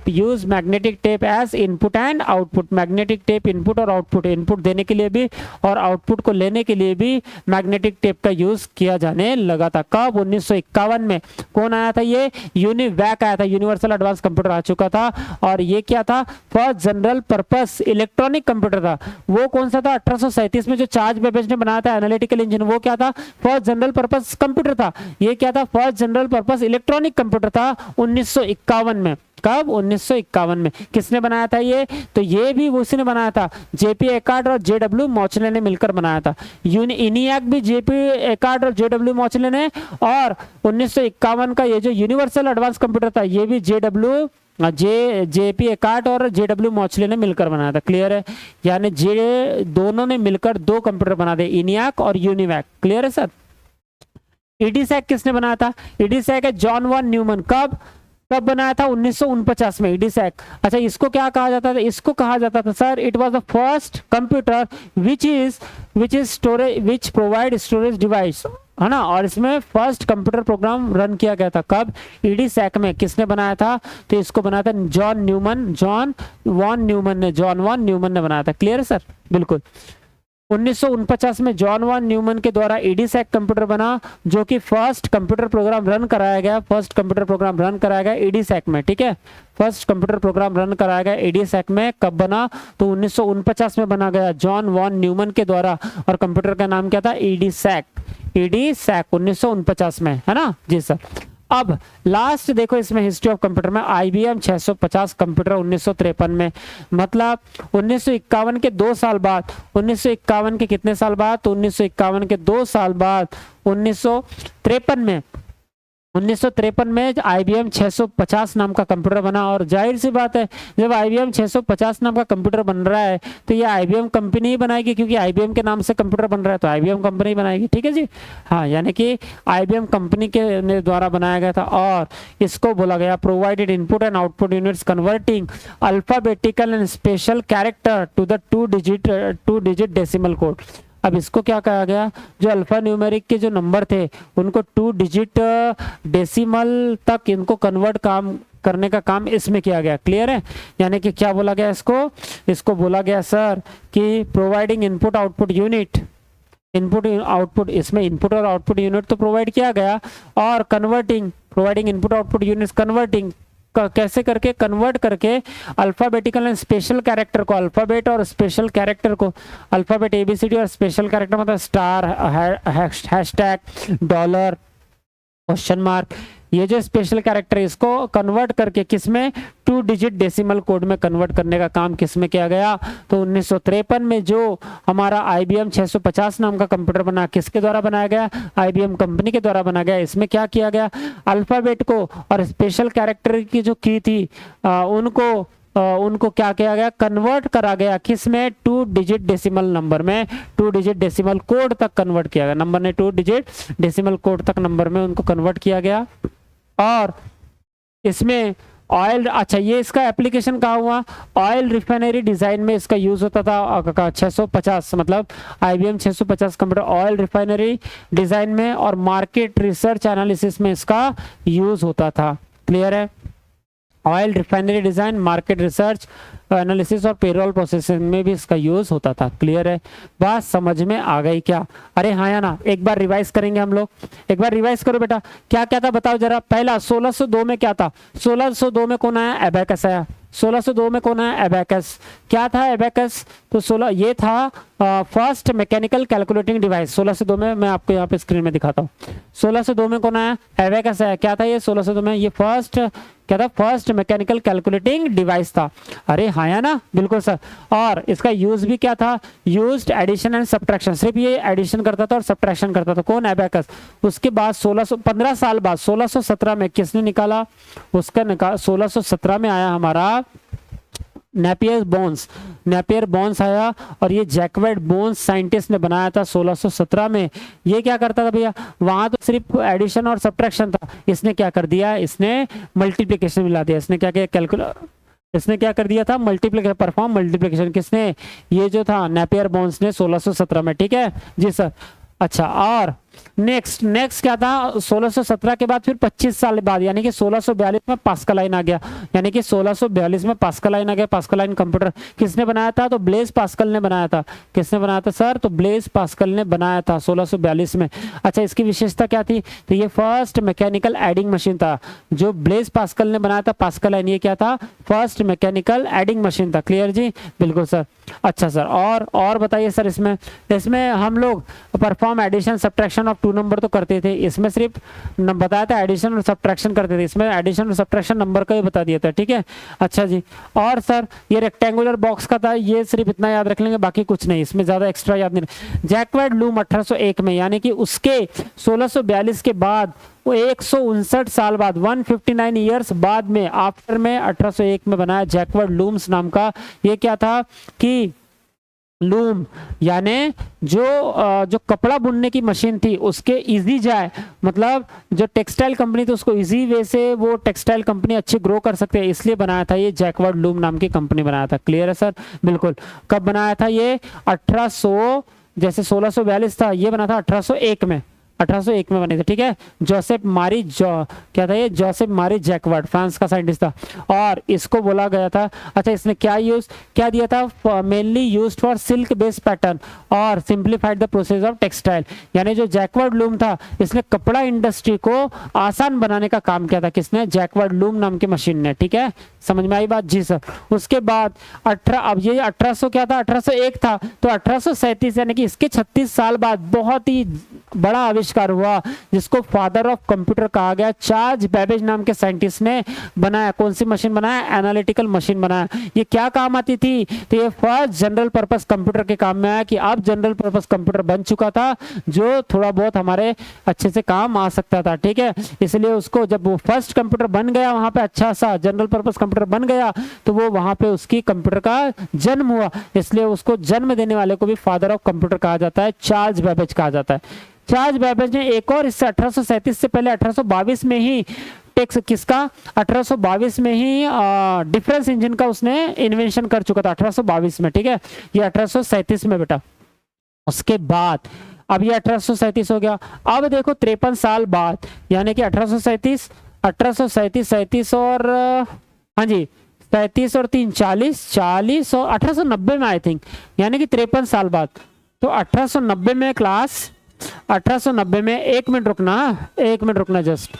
use magnetic tape as input and output. Magnetic tape input और आउटपुट, इनपुट देने के लिए भी और आउटपुट को लेने के लिए भी मैग्नेटिक टेप का यूज किया जाने लगा था। कब? 1951 में। कौन आया था ये? यूनिवैक आया था, यूनिवर्सल एडवांस कंप्यूटर आ चुका था। और ये क्या था? First general purpose electronic computer था। वो कौन सा था? 1837 में जो चार्ल्स बेबेज ने बनाया था एनालिटिकल इंजन, वो क्या था? फर्स्ट जनरल पर्पस कंप्यूटर था। ये क्या था? First general purpose electronic computer था 1951 में। कब? 1951 में। किसने बनाया था ये? तो ये भी उसी ने बनाया था, जेपी एकार्ड और जेडब्ल्यू मॉचले ने मिलकर बनाया था। इनियाक भी जेपी एकार्ड और जेडब्ल्यू मॉचले ने, और 1951 का ये जो यूनिवर्सल एडवांस कंप्यूटर था ये भी जेपी एकार्ड और जेडब्ल्यू मॉचले ने मिलकर बनाया था। क्लियर है? यानी दोनों ने मिलकर दो कंप्यूटर बना दिए, इनियाक और यूनिवैक। क्लियर है सर? ईडीसैक किसने बनाया था? ईडीसैक है जॉन वॉन न्यूमन। कब बनाया था? 1949 में ईडीसैक। अच्छा, इसको क्या कहा जाता था? इसको कहा जाता था sir, it was the first computer which provide storage device, है ना। और इसमें फर्स्ट कंप्यूटर प्रोग्राम रन किया गया था। कब? ईडीसैक में। किसने बनाया था? तो इसको बनाया था जॉन वॉन न्यूमन ने बनाया था। क्लियर है सर? बिल्कुल। 1949 में जॉन वॉन न्यूमन के द्वारा ईडीसैक कंप्यूटर बना, जो कि फर्स्ट कंप्यूटर प्रोग्राम रन कराया गया ईडीसैक में। ठीक है, फर्स्ट कंप्यूटर प्रोग्राम रन कराया गया ईडीसैक में। कब बना? तो 1949 में बना गया जॉन वॉन न्यूमन के द्वारा, और कंप्यूटर का नाम क्या था? ईडीसैक 1949 में, है ना जी सर। अब लास्ट देखो इसमें हिस्ट्री ऑफ कंप्यूटर में, IBM 650 कंप्यूटर 1953 में, मतलब 1951 के 2 साल बाद, 1951 के कितने साल बाद? तो 1951 के 2 साल बाद 1953 में IBM 650 नाम का कंप्यूटर बना। और जाहिर सी बात है, जब IBM 650 नाम का कंप्यूटर बन रहा है तो ये IBM कंपनी ही बनाएगी, क्योंकि IBM के नाम से कंप्यूटर बन रहा है तो IBM कंपनी बनाएगी। ठीक है जी, हाँ, यानी कि IBM कंपनी के द्वारा बनाया गया था। और इसको बोला गया provided input and output units converting alphabetical and special character to the two digit decimal code. अब इसको क्या कहा गया? जो अल्फा न्यूमेरिक के जो नंबर थे उनको 2 डिजिट डेसिमल तक इनको कन्वर्ट करने का काम इसमें किया गया। क्लियर है? यानी कि क्या बोला गया इसको बोला गया सर कि providing input output unit, input output, इसमें इनपुट और आउटपुट यूनिट तो प्रोवाइड किया गया, और providing input output units converting कैसे करके? कन्वर्ट करके अल्फाबेटिकल एंड स्पेशल कैरेक्टर को, अल्फाबेट और स्पेशल कैरेक्टर को, अल्फाबेट ABCD और स्पेशल कैरेक्टर मतलब star, hashtag, dollar, question mark, ये जो स्पेशल कैरेक्टर है इसको कन्वर्ट करके किसमें? 2 डिजिट डेसिमल कोड में कन्वर्ट करने का काम किसमें किया गया? तो 1953 में जो हमारा IBM 650 नाम का कंप्यूटर बना, किसके द्वारा बनाया गया? IBM कंपनी के द्वारा बनाया गया। इसमें क्या किया गया? अल्फाबेट को और स्पेशल कैरेक्टर की जो की थी उनको क्या किया गया? कन्वर्ट करा गया किसमें? 2 डिजिट डेसिमल नंबर में, 2 डिजिट डेसिमल कोड तक कन्वर्ट किया गया। नंबर ने 2 डिजिट डेसिमल कोड तक नंबर में उनको कन्वर्ट किया गया। और इसमें ऑयल, अच्छा ये इसका एप्लीकेशन कहाँ हुआ? ऑयल रिफाइनरी डिजाइन में इसका यूज होता था। 650 मतलब IBM 650 computer oil refinery design में और मार्केट रिसर्च एनालिसिस में इसका यूज होता था। क्लियर है? Oil refinery design, market research analysis और पेरोल प्रोसेसिंग में भी इसका यूज होता था। क्लियर है? बात समझ में आ गई क्या? अरे हाँ या ना? एक बार रिवाइज करेंगे हम लोग, एक बार रिवाइज करो बेटा, क्या क्या था बताओ जरा। पहला 1602 में क्या था? 1602 में कौन आया? एबेकस आया। 1602 में कौन आया? एबेकस। क्या था एबेकस? तो 16 ये था फर्स्ट मैकेनिकल कैलकुलेटिंग डिवाइस। 1602 में मैं आपको यहाँ पे स्क्रीन में दिखाता हूँ। 1602 में कौन आया? एबेकस आया। क्या था ये 1602 में? ये फर्स्ट क्या था? फर्स्ट मैकेनिकल कैलकुलेटिंग डिवाइस था। अरे हाँ या ना? बिल्कुल सर। और इसका यूज भी क्या था? यूज्ड एडिशन एंड सब्ट्रैक्शन, सिर्फ ये एडिशन करता था और सब्ट्रैक्शन करता था। कौन? एबेकस। उसके बाद 15 साल बाद 1617 में किसने निकाला? उसका 1617 में आया हमारा नेपियर बोन्स आया और ये जैकवेट बोन्स साइंटिस्ट ने बनाया था 1617 में। ये क्या करता था भैया, वहां तो सिर्फ एडिशन और सब्ट्रैक्शन था, इसने क्या कर दिया, इसने मल्टीप्लिकेशन मिला दिया। इसने क्या किया, इसने क्या कर दिया था, मल्टीप्लिकेशन, परफॉर्म मल्टीप्लिकेशन। किसने, ये जो था नेपियर बोन्स ने 1617 में। ठीक है जी सर। अच्छा, और नेक्स्ट क्या था, 1617 के बाद फिर 25 साल बाद यानी कि 1642 में पास्कल आइन आ गया। यानी कि 1642 में पास्कल आइन आ गया। पास्कल आइन कंप्यूटर किसने बनाया था, तो ब्लेज पास्कल ने बनाया था। किसने बनाया था सर, तो ब्लेज पास्कल ने बनाया था 1642 में। अच्छा, इसकी विशेषता क्या थी, तो ये फर्स्ट मैकेनिकल एडिंग मशीन था जो ब्लेज पास्कल ने बनाया था। पास्कल आइन ये क्या था, फर्स्ट मैकेनिकल एडिंग मशीन था। क्लियर जी, बिल्कुल सर। अच्छा सर, और बताइए सर, इसमें हम लोग perform addition subtraction of 2 number तो करते थे, इसमें सिर्फ बताया था एडिशन और सब्ट्रैक्शन करते थे, इसमें एडिशन और सब्ट्रैक्शन नंबर का ही बता दिया था। ठीक है, अच्छा जी। और सर ये रेक्टेंगुलर बॉक्स का था, ये सिर्फ इतना याद रख लेंगे, बाकी कुछ नहीं, इसमें ज्यादा एक्स्ट्रा याद नहीं। जैकवेट लूम 1801 में, यानी कि उसके 1642 के बाद वो 159 साल बाद 159 ईयर्स बाद में आफ्टर में 1801 में बनाया जैकवेट लूम्स नाम का। ये क्या था कि लूम यानी जो कपड़ा बुनने की मशीन थी उसके इजी जाए, मतलब जो टेक्सटाइल कंपनी थी उसको इजी वे से वो टेक्सटाइल कंपनी अच्छी ग्रो कर सकते हैं, इसलिए बनाया था ये जैकवेट लूम नाम की कंपनी बनाया था। क्लियर है सर, बिल्कुल। कब बनाया था ये, 1800, जैसे 1642 था, ये बना था 1801 में, 1801 में बने थे। ठीक है, जोसेफ मारी क्या था ये, जोसेफ मारी जैकवेट, फ्रांस का साइंटिस्ट था, और इसको बोला गया था। अच्छा, इसने क्या दिया था, mainly used for silk based pattern और simplified the process of textile. यानी जो जैकवेट लूम था, इसने कपड़ा इंडस्ट्री को आसान बनाने का काम किया था। किसने, जैकवेट लूम नाम की मशीन ने। ठीक है, समझ में आई बात जी सर। उसके बाद अब ये 1800 क्या था, 1801 था, तो 1837 यानी कि इसके 36 साल बाद बहुत ही बड़ा आविष्कार हुआ जिसको फादर ऑफ कंप्यूटर कहा गया। चार्ल्स बेबेज नाम के साइंटिस्ट ने बनाया। कौन सी मशीन बनाया, एनालिटिकल मशीन बनाया। ये क्या काम आती थी, तो ये फर्स्ट जनरल पर्पस कंप्यूटर के काम में आया कि अब जनरल पर्पस कंप्यूटर बन चुका था जो थोड़ा बहुत हमारे अच्छे से काम आ सकता था। ठीक है, इसलिए उसको जब वो फर्स्ट कंप्यूटर बन गया, वहां पे अच्छा सा जनरल पर्पस कंप्यूटर बन गया, तो वो वहां पे उसकी कंप्यूटर का जन्म हुआ, इसलिए उसको जन्म देने वाले को भी फादर ऑफ कंप्यूटर कहा जाता है, चार्ल्स बेबेज कहा जाता है। चार्ल्स बेबेज ने एक और इससे 1837 से पहले 1822 में ही टेक्स किसका, 1822 में ही डिफरेंस इंजन का उसने इन्वेंशन कर चुका था 1822 में। ठीक है, ये 1837 में बेटा। उसके बाद अब ये 1837 हो गया। अब देखो 53 साल बाद, यानी कि 1837 और हाँ जी 37 और 3 40 और 1890 में आई थिंक, यानी कि 53 साल बाद। तो 1890 में क्लास 1890 में, एक मिनट रुकना जस्ट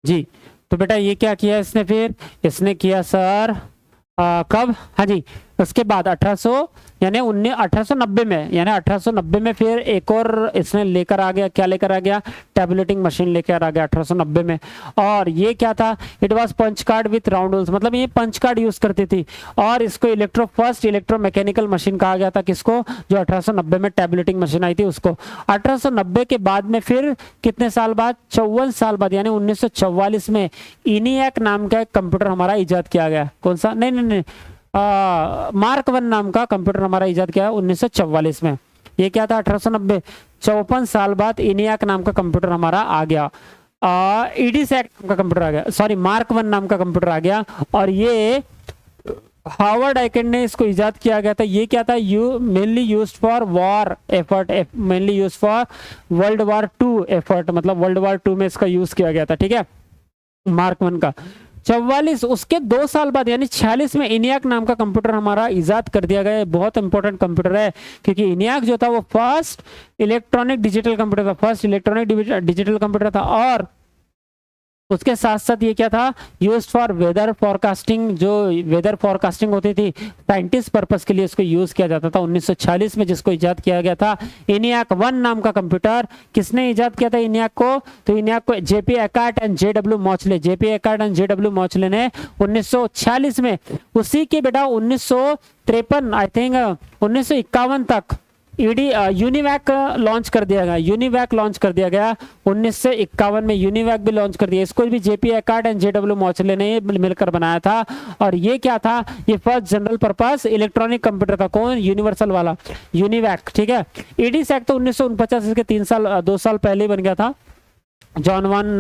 जी। तो बेटा ये क्या किया इसने, फिर इसने किया सर कब, हाँ जी उसके बाद 1890 में, यानी 1890 में फिर एक और इसने लेकर आ गया। क्या लेकर आ गया, टैबुलेटिंग मशीन लेकर आ गया 1890 में। और ये क्या था, it was punch card with round holes, मतलब ये पंच कार्ड यूज करती थी। और इसको फर्स्ट इलेक्ट्रो मैकेनिकल मशीन कहा गया था, किसको, जो 1890 में टैबुलेटिंग मशीन आई थी उसको। 1890 के बाद में फिर कितने साल बाद, 54 साल बाद, यानी 1944 में इनियक नाम का एक कंप्यूटर हमारा इजाद किया गया। कौन सा, नहीं मार्क 1 नाम का कंप्यूटर हमारा इजाद किया 1944 में। ये क्या था, 1890, 54 साल बाद इनियक नाम का कंप्यूटर हमारा आ गया। ईडीसैक नाम का कंप्यूटर आ गया, सॉरी मार्क 1 नाम का कंप्यूटर आ गया। और ये हार्वर्ड आइकेन ने इसको इजाद किया गया था। ये क्या था, mainly used for war effort, mainly used for world war 2 effort, मतलब वर्ल्ड वॉर 2 में इसका यूज किया गया था। ठीक है, मार्क 1 का। 44 उसके 2 साल बाद यानी 46 में इनियक नाम का कंप्यूटर हमारा इजाद कर दिया गया। बहुत इंपॉर्टेंट कंप्यूटर है क्योंकि इनियक जो था वो फर्स्ट इलेक्ट्रॉनिक डिजिटल कंप्यूटर था, और उसके साथ साथ ये क्या था, यूज्ड फॉर वेदर फोरकास्टिंग, जो वेदर फोरकास्टिंग होती थी साइंटिस्ट पर्पस के लिए इसको यूज किया जाता था 1946 में, जिसको इजाद किया गया था इनियक 1 नाम का कंप्यूटर। किसने इजाद किया था इनियक को, तो इनियक को जेपी एकार्ट एंड जेडब्ल्यू मॉचले ने 1946 में। उसी के बेटा 1953 आई थिंक 1951 तक ईडी यूनिवैक लॉन्च कर दिया गया, यूनिवैक लॉन्च कर दिया गया 1951 में, यूनिवैक भी लॉन्च कर दिया। इसको भी जेपी एकर्ट एंड जेडब्ल्यू मॉचले ने मिलकर बनाया था। और ये क्या था, ये first general purpose electronic computer था। कौन, यूनिवर्सल वाला यूनिवैक, ठीक है। ईडीसैक तो 1949, इसके 2 साल पहले बन गया था। जॉन वन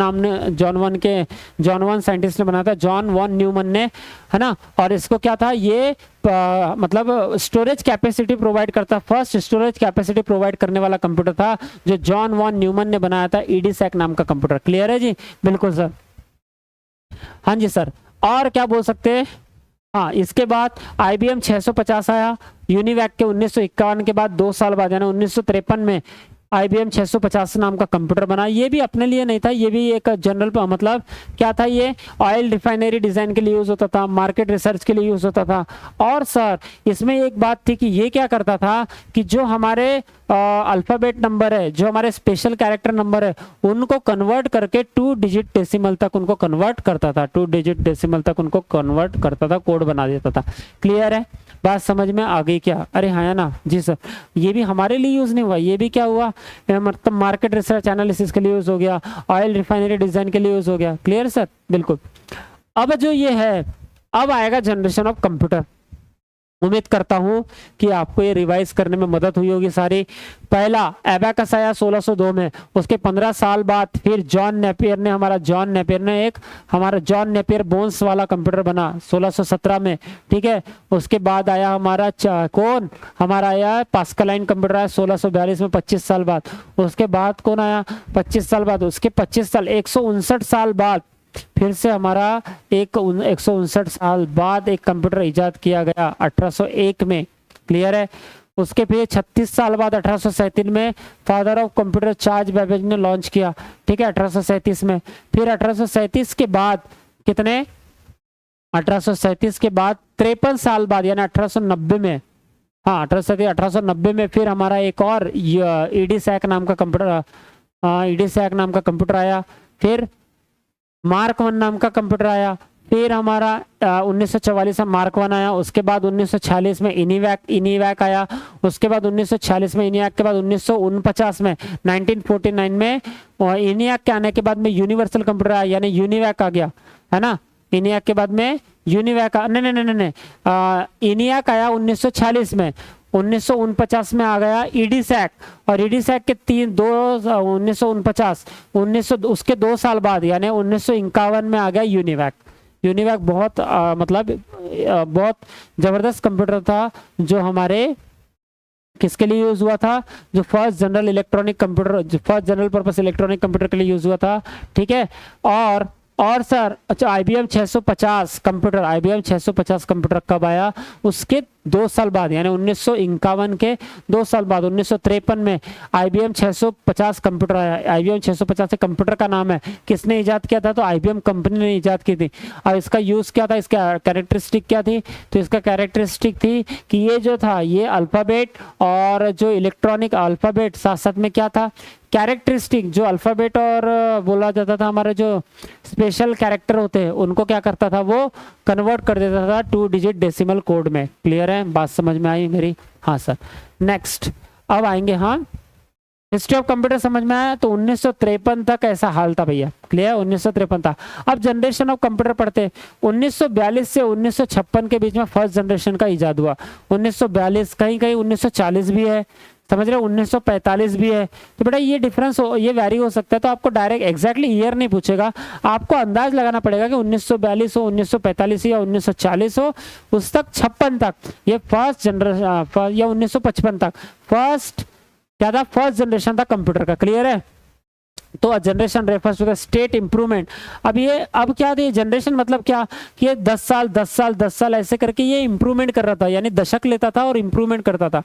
साइंटिस्ट ने बनाया था, जॉन वन न्यूमन ने, है ना। और इसको क्या था, ये मतलब स्टोरेज कैपेसिटी प्रोवाइड करता, फर्स्ट स्टोरेज कैपेसिटी प्रोवाइड करने वाला कंप्यूटर था जो जॉन वन न्यूमन ने बनाया था, ईडीसैक नाम का कंप्यूटर। क्लियर है जी, बिल्कुल सर, हाँ जी सर। और क्या बोल सकते हैं, हाँ इसके बाद IBM 650 आया यूनिवैक के 1951 के बाद 2 साल बाद, यानी 1953 में IBM 650 नाम का कंप्यूटर बना। ये भी अपने लिए नहीं था, ये भी एक जनरल मतलब क्या था, ये ऑयल रिफाइनरी डिजाइन के लिए यूज होता था, मार्केट रिसर्च के लिए यूज होता था। और सर इसमें एक बात थी कि ये क्या करता था कि जो हमारे अल्फाबेट नंबर है, जो हमारे स्पेशल कैरेक्टर नंबर है, उनको कन्वर्ट करके 2 डिजिट डेसिमल तक उनको कन्वर्ट करता था, 2 डिजिट डेसिमल तक उनको कन्वर्ट करता था, कोड बना देता था। क्लियर है, बात समझ में आ गई क्या? अरे हाँ है ना जी सर, ये भी हमारे लिए यूज नहीं हुआ, ये भी क्या हुआ, मतलब मार्केट रिसर्च एनालिसिस के लिए यूज हो गया, ऑयल रिफाइनरी डिजाइन के लिए यूज हो गया। क्लियर सर, बिल्कुल। अब जो ये है, अब आएगा जनरेशन ऑफ कंप्यूटर। उम्मीद करता हूं कि आपको ये रिवाइज करने में मदद हुई होगी सारी। पहला एबैकस आया 1602 में, उसके 15 साल बाद फिर जॉन नेपियर ने एक हमारा जॉन नेपियर बोन्स वाला कंप्यूटर बना 1617 में, ठीक है। उसके बाद आया हमारा कौन, हमारा आया पास्कलाइन कंप्यूटर आया 1642 में, 25 साल बाद। उसके बाद कौन आया 25 साल बाद, उसके 25 साल 159 साल बाद फिर से हमारा 159 साल बाद एक कंप्यूटर इजाद किया गया 1801 में। क्लियर है। उसके फिर 36 साल बाद 1837 में father of computer Charles Babbage ने लॉन्च किया, ठीक है, 1837 में। फिर 1837 के बाद कितने, 1837 के बाद 53 साल बाद यानी 1890 में, हाँ 1890 में फिर हमारा एक और ईडीसैक नाम का कंप्यूटर आया। फिर मार्क 1 नाम का कंप्यूटर आया। फिर हमारा 1944 में मार्क 1 आया। उसके बाद 1946 में इनीवैक आया। उसके बाद 1946 में इनीवैक के बाद 1949 में 1949 में इनियाक के आने के बाद में यूनिवर्सल कंप्यूटर आया, यानी यूनिवैक आ गया, है ना। इनियाक के बाद में यूनिवैक नहीं इनियाक आया 1946 में। 1949 में आ गया ईडीसैक, और ईडीसैक के 1949 उसके 2 साल बाद यानी 1951 में आ गया यूनिवैक। यूनिवैक बहुत बहुत जबरदस्त कंप्यूटर था जो हमारे किसके लिए यूज हुआ था, जो फर्स्ट जनरल इलेक्ट्रॉनिक कंप्यूटर, जो first general purpose electronic computer के लिए यूज हुआ था, ठीक है। और सर अच्छा IBM 650 कंप्यूटर कब आया, उसके 2 साल बाद यानी 1951 के 2 साल बाद 1953 में IBM 650 कंप्यूटर आया। IBM 650 कंप्यूटर का नाम है, किसने इजाद किया था, तो IBM कंपनी ने इजाद की थी। और इसका यूज क्या था, इसका कैरेक्टरिस्टिक क्या थी, तो इसका कैरेक्टरिस्टिक थी कि ये जो था ये अल्फाबेट और जो इलेक्ट्रॉनिक अल्फाबेट साथ साथ में क्या था, कैरेक्टरिस्टिक जो अल्फाबेट और बोला जाता था हमारे जो स्पेशल कैरेक्टर होते हैं उनको क्या करता था, वो कन्वर्ट कर देता था 2 डिजिट डेसिमल कोड में। क्लियर है, बात समझ में आई मेरी? हाँ सर। नेक्स्ट अब आएंगे, हाँ हिस्ट्री ऑफ कंप्यूटर समझ में आया। तो 1953 तक ऐसा हाल था भैया। क्लियर, 1953 था। अब जनरेशन ऑफ कंप्यूटर पढ़ते 1942 से 1956 के बीच में फर्स्ट जनरेशन का इजाद हुआ। 1942 कहीं 1940 भी है, समझ रहे हो, 1945 भी है। तो बेटा ये डिफरेंस ये वैरी हो सकता है, तो आपको डायरेक्ट एग्जैक्टली ईयर नहीं पूछेगा, आपको अंदाज लगाना पड़ेगा कि 1942 हो, 1945 या 1940 हो, उस तक 56 तक ये फर्स्ट जनरेशन या 1955 तक फर्स्ट क्या था, फर्स्ट जनरेशन था कंप्यूटर का। क्लियर है। तो generation refers to the state improvement. अब क्या था जनरेशन, मतलब क्या कि ये 10 साल ऐसे करके ये इंप्रूवमेंट कर रहा था, यानी दशक लेता था और इंप्रूवमेंट करता था।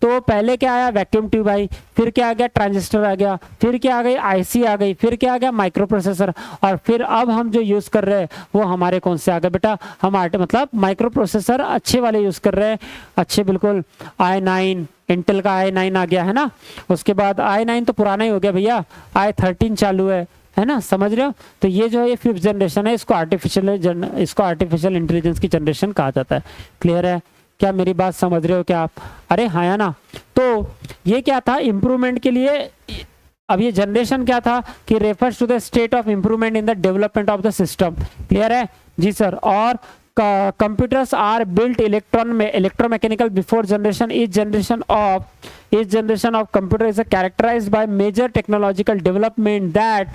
तो पहले क्या आया, वैक्यूम ट्यूब आई, फिर क्या आ गया, ट्रांजिस्टर आ गया, फिर क्या आ गई, IC आ गई, फिर क्या आ गया, माइक्रो प्रोसेसर, और फिर अब हम जो यूज कर रहे हैं वो हमारे कौन से आ गए बेटा, हम मतलब माइक्रो प्रोसेसर अच्छे वाले यूज कर रहे हैं, अच्छे बिल्कुल। i9 इंटेल का i9 आ गया है ना। उसके बाद i9 तो पुराना ही हो गया भैया, i13 चालू है ना, समझ रहे हो। तो ये जो है ये 5th जनरेशन है, इसको आर्टिफिशियल इंटेलिजेंस की जनरेशन कहा जाता है। क्लियर है। क्या मेरी बात समझ रहे हो क्या आप? अरे हाँ या ना? तो ये क्या था इम्प्रूवमेंट के लिए। अब ये जनरेशन क्या था कि refers to the state of improvement in the development of the system. Clear है जी सर। और computers are built electromechanical before generation. Each generation of computer is characterized by major technological development that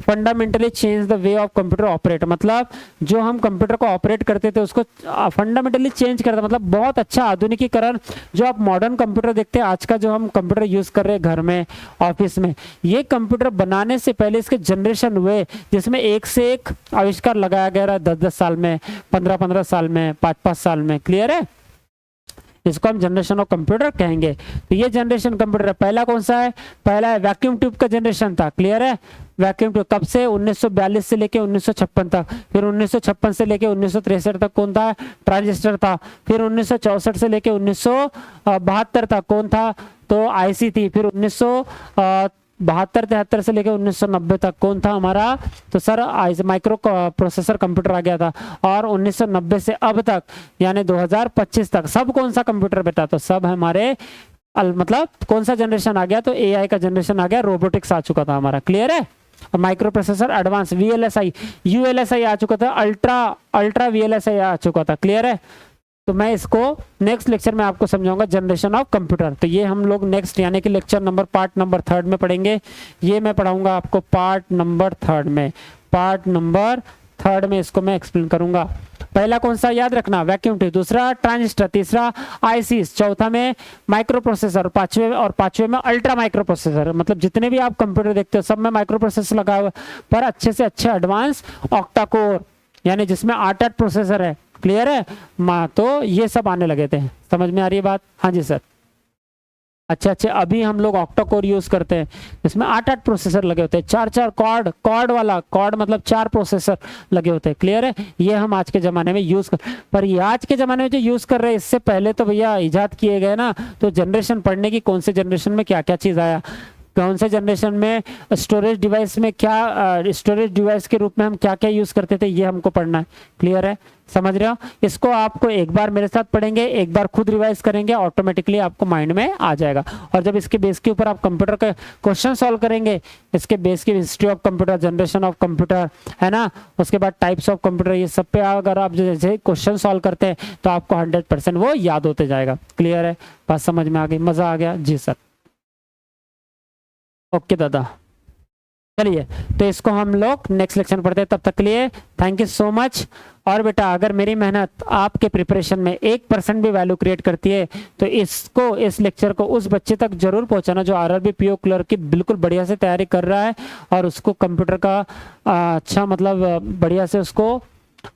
fundamentally change the way of computer operate. मतलब जो हम computer को operate करते थे उसको फंडामेंटली चेंज करता, मतलब बहुत अच्छा आधुनिकीकरण। जो आप मॉडर्न कंप्यूटर देखते हैं आज का, जो हम कंप्यूटर यूज कर रहे हैं घर में, ऑफिस में, ये कंप्यूटर बनाने से पहले इसके जनरेशन हुए जिसमें एक से एक आविष्कार लगाया गया 10-10 साल में, 15-15 साल में, 5-5 साल में। क्लियर है? इसको हम जनरेशन ऑफ कंप्यूटर कहेंगे। तो ये जनरेशन कंप्यूटर पहला कौन सा है? पहला है वैक्यूम ट्यूब का जनरेशन था। क्लियर है? वैक्यूम ट्यूब कब से? 1942 से लेके 1956 तक। फिर 1956 से लेके 1963 तक कौन था? ट्रांजिस्टर था। फिर 1964 से लेके 1972 तक कौन था? तो आईसी थी। फिर 1972-73 से लेकर 1990 तक कौन था हमारा? तो सर माइक्रो प्रोसेसर कंप्यूटर आ गया था। और 1990 से अब तक यानी 2025 तक सब कौन सा कंप्यूटर बेटा? तो सब हमारे मतलब कौन सा जनरेशन आ गया? तो एआई का जनरेशन आ गया, रोबोटिक्स आ चुका था हमारा। क्लियर है? Microprocessor advance VLSI ULSI आ चुका था, अल्ट्रा वीएलएसआई आ चुका था। क्लियर है? तो मैं इसको नेक्स्ट लेक्चर में आपको समझाऊंगा जनरेशन ऑफ कंप्यूटर। तो ये हम लोग नेक्स्ट यानी कि लेक्चर नंबर पार्ट नंबर 3 में पढ़ेंगे। ये मैं पढ़ाऊंगा आपको पार्ट नंबर 3 में। पार्ट नंबर 3 में इसको मैं एक्सप्लेन करूंगा। पहला कौन सा याद रखना? Vacuum tube. दूसरा ट्रांजिस्टर। तीसरा आईसी। चौथा में माइक्रो प्रोसेसर। पांचवे में अल्ट्रा माइक्रो प्रोसेसर। मतलब जितने भी आप कंप्यूटर देखते हो सब में माइक्रो प्रोसेसर लगा हुआ, पर अच्छे से अच्छे एडवांस ऑक्टा कोर यानी जिसमें 8 प्रोसेसर है। क्लियर है? तो ये सब आने लगे थे। समझ में आ रही है बात? हाँ जी सर। अच्छा, अभी हम लोग ऑक्टा कोर यूज करते हैं, इसमें 8 प्रोसेसर लगे होते हैं, 4 कॉर्ड वाला, कॉर्ड मतलब 4 प्रोसेसर लगे होते हैं। क्लियर है? ये हम आज के जमाने में यूज कर, पर ये आज के जमाने में जो यूज कर रहे हैं इससे पहले तो भैया इजाद किए गए ना। तो जनरेशन पढ़ने की, कौन से जनरेशन में क्या क्या चीज आया, कौन से जनरेशन में स्टोरेज डिवाइस में क्या, स्टोरेज डिवाइस के रूप में हम क्या क्या यूज करते थे, ये हमको पढ़ना है। क्लियर है? समझ रहे हो? इसको आपको एक बार मेरे साथ पढ़ेंगे, एक बार खुद रिवाइज करेंगे, ऑटोमेटिकली आपको माइंड में आ जाएगा। और जब इसके बेस के ऊपर आप कंप्यूटर का क्वेश्चन सॉल्व करेंगे, इसके बेस की history of computer, generation of computer है ना, उसके बाद टाइप्स ऑफ कंप्यूटर, ये सब पे अगर आप जैसे क्वेश्चन सॉल्व करते हैं तो आपको 100% वो याद होते जाएगा। क्लियर है? बात समझ में आ गई? मजा आ गया? जी सर। ओके दादा, चलिए तो इसको हम लोग नेक्स्ट लेक्चर पढ़ते हैं। तब तक के लिए थैंक यू सो मच। और बेटा अगर मेरी मेहनत आपके प्रिपरेशन में 1% भी वैल्यू क्रिएट करती है तो इसको, इस लेक्चर को उस बच्चे तक जरूर पहुंचाना जो आरआरबी पीओ क्लर्क की बिल्कुल बढ़िया से तैयारी कर रहा है और उसको कंप्यूटर का अच्छा मतलब बढ़िया से उसको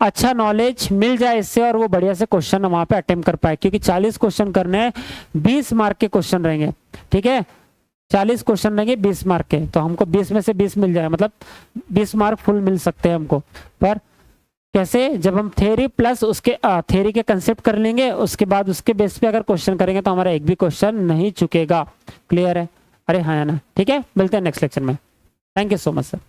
अच्छा नॉलेज मिल जाए इससे, और वो बढ़िया से क्वेश्चन वहां पे अटेम्प्ट कर पाए। क्योंकि 40 क्वेश्चन करने हैं, 20 मार्क के क्वेश्चन रहेंगे। ठीक है? 40 क्वेश्चन रहेंगे 20 मार्क के, तो हमको 20 में से 20 मिल जाए, मतलब 20 मार्क फुल मिल सकते हैं हमको। पर कैसे? जब हम थ्योरी प्लस उसके थ्योरी के कंसेप्ट कर लेंगे, उसके बाद उसके बेस पे अगर क्वेश्चन करेंगे तो हमारा एक भी क्वेश्चन नहीं चुकेगा। क्लियर है? अरे हाँ या ना? ठीक है, मिलते हैं नेक्स्ट लेक्चर में। Thank you so much sir.